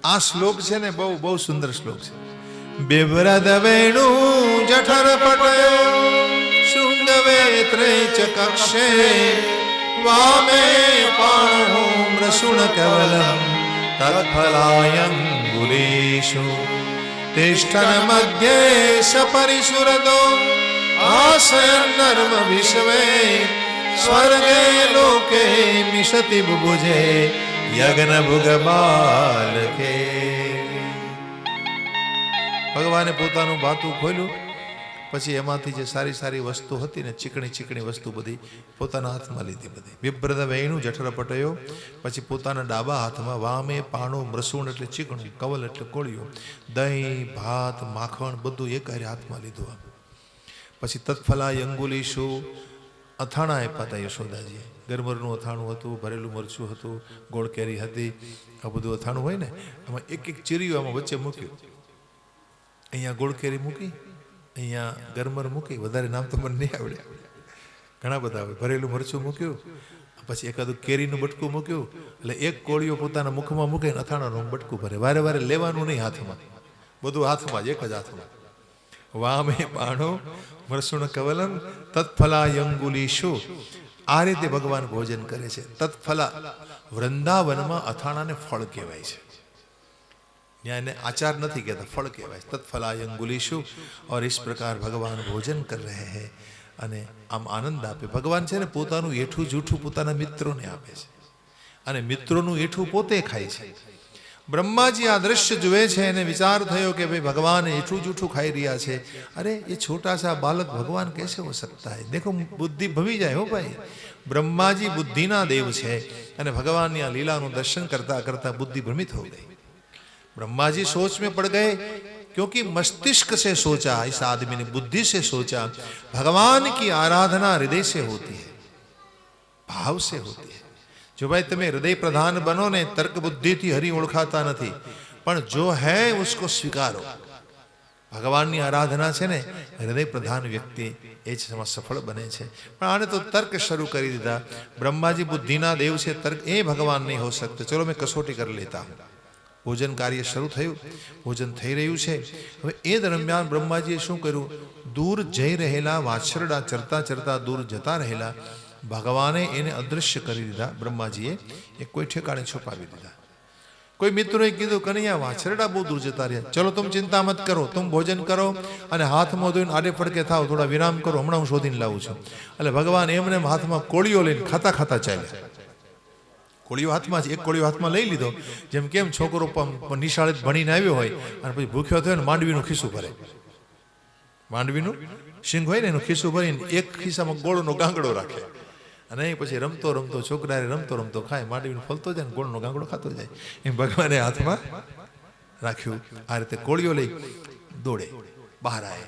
આ શ્લોક છે ને બહુ બહુ સુંદર શ્લોક છે. બિવ્રદ વેણુ જઠર પટયો શૃંગવેત્રે ચ કક્ષે વામે પાણો મૃષુણ કવલમ તત્ફલાયંગુલીષુ તિષ્ઠન મધ્યે સપરિસુરદો આસયન નર્મ વિશ્વે સ્વર્ગે લોકે મિશતિ બુભુજે યજ્ઞ ભુગ બાલકે. ભગવાને પોતાનું ભાતું ખોલ્યું. પછી એમાંથી જે સારી સારી વસ્તુ હતી ને, ચીકણી ચીકણી વસ્તુ બધી પોતાના હાથમાં લીધી. બધી બિભ્રદ વેણુ જઠર પટયો. પછી પોતાના ડાબા હાથમાં વામે પાણો મૃસુણ એટલે ચીકણું, કવલ એટલે કોળિયો, દહીં ભાત માખણ બધું એક હારે હાથમાં લીધું. પછી તત્ફલા અંગુલીશું અથાણા આપ્યા હતા યશોદાજીએ. ગરમરનું અથાણું હતું, ભરેલું મરચું હતું, ગોળ કેરી હતી, આ બધું અથાણું હોય ને, આમાં એક એક ચીરીયું આમાં વચ્ચે મૂક્યું. અહીંયા ગોળ કેરી મૂકી, અહીંયા ગરમર મૂકી, વધારે નામ તો મને નહીં આવડે, ઘણા બધા હોય. ભરેલું મરચું મૂક્યું, પછી એકાદું કેરીનું બટકું મૂક્યું, એટલે એક કોળીઓ પોતાના મુખમાં મૂકીને અથાણાનું બટકું ભરે. વારે વારે લેવાનું નહીં હાથમાં, બધું હાથમાં જ, એક જ હાથમાં. વામે પાણો મરસુણ કવલમ તત્ફલાયંગુલીશુ. આ રીતે ભગવાન ભોજન કરે છે. તત્ફલા વૃંદાવનમાં અથાણાને ફળ કહેવાય છે. ત્યાં એને આચાર નથી કહેતા, ફળ કહેવાય છે. તત્ફલાયંગુલીશુ. और इस प्रकार भगवान भोजन कर रहे हैं અને આમ આનંદ આપે. ભગવાન છે ને પોતાનું એઠું જૂઠું પોતાના મિત્રોને આપે છે અને મિત્રોનું એઠું પોતે ખાય છે. બ્રહ્માજી આ દ્રશ્ય જુએ છે અને વિચાર થયો કે ભાઈ ભગવાન એઠું જૂઠું ખાઈ રહ્યા છે. અરે ये छोटा सा बालक भगवान कैसे हो सकता है. देखो बुद्धि भमी જાય હો ભાઈ. બ્રહ્માજી બુદ્ધિના દેવ છે અને ભગવાનની આ લીલાનું દર્શન કરતા કરતા બુદ્ધિ ભ્રમિત हो गई. ब्रह्मा जी सोच में पड़ गए क्योंकि मस्तिष्क से सोचा, इस आदमी ने बुद्धि से सोचा. भगवान की आराधना हृदय से होती है, भाव से होती है. जो भाई તમે હૃદય પ્રધાન બનો ને, તર્ક બુદ્ધિથી હરિ ઓળખાતા નથી, પણ જો હૈ ઉસકો સ્વીકારો. ભગવાનની આરાધના છે ને, હૃદય પ્રધાન વ્યક્તિ એ જ સફળ બને છે. પણ આને તો તર્ક શરૂ કરી દીધા. બ્રહ્માજી બુદ્ધિના દેવ છે, તર્ક એ ભગવાન નહીં હો सकते. ચલો મેં કસોટી કરી લેતા હું. ભોજન કાર્ય શરૂ થયું, ભોજન થઈ રહ્યું છે. હવે એ દરમિયાન બ્રહ્માજીએ શું કર્યું, દૂર જઈ રહેલા વાછરડા ચરતા ચરતા દૂર જતા રહેલા ભગવાને એને અદૃશ્ય કરી દીધા. બ્રહ્માજીએ એ કોઈ ઠેકાણે છુપાવી દીધા. કોઈ મિત્રોએ કીધું કનૈયા વાછરડા બહુ દૂર જતા રહ્યા, ચલો तुम चिंता मत करो, तुम भोजन કરો અને હાથ મોં ધોઈને આડે ફડકે થાવ, થોડા વિરામ કરો, હમણાં હું શોધીને લાવું છું. એટલે ભગવાન એમને હાથમાં કોળીઓ લઈને ખાતા ખાતા ચાલ્યા. કોળીઓ હાથમાં જ, એક કોળીઓ હાથમાં લઈ લીધો, જેમ કેમ છોકરો નિશાળે ભણીને આવ્યો હોય અને પછી ભૂખ્યો થયો ને માંડવીનું ખિસ્સું ભરે, માંડવીનું શીંગ હોય ને એનું ખિસ્સું ભરીને એક ખિસ્સામાં ગોળનો ગાંગડો રાખે અને પછી રમતો રમતો છોકરાએ રમતો રમતો ખાય, માંડવીનું ફલતો જાય ને ગોળનો ગાંગડો ખાતો જાય. એમ ભગવાને હાથમાં રાખ્યું. આ રીતે કોળીઓ લઈ દોડે બહાર આવે.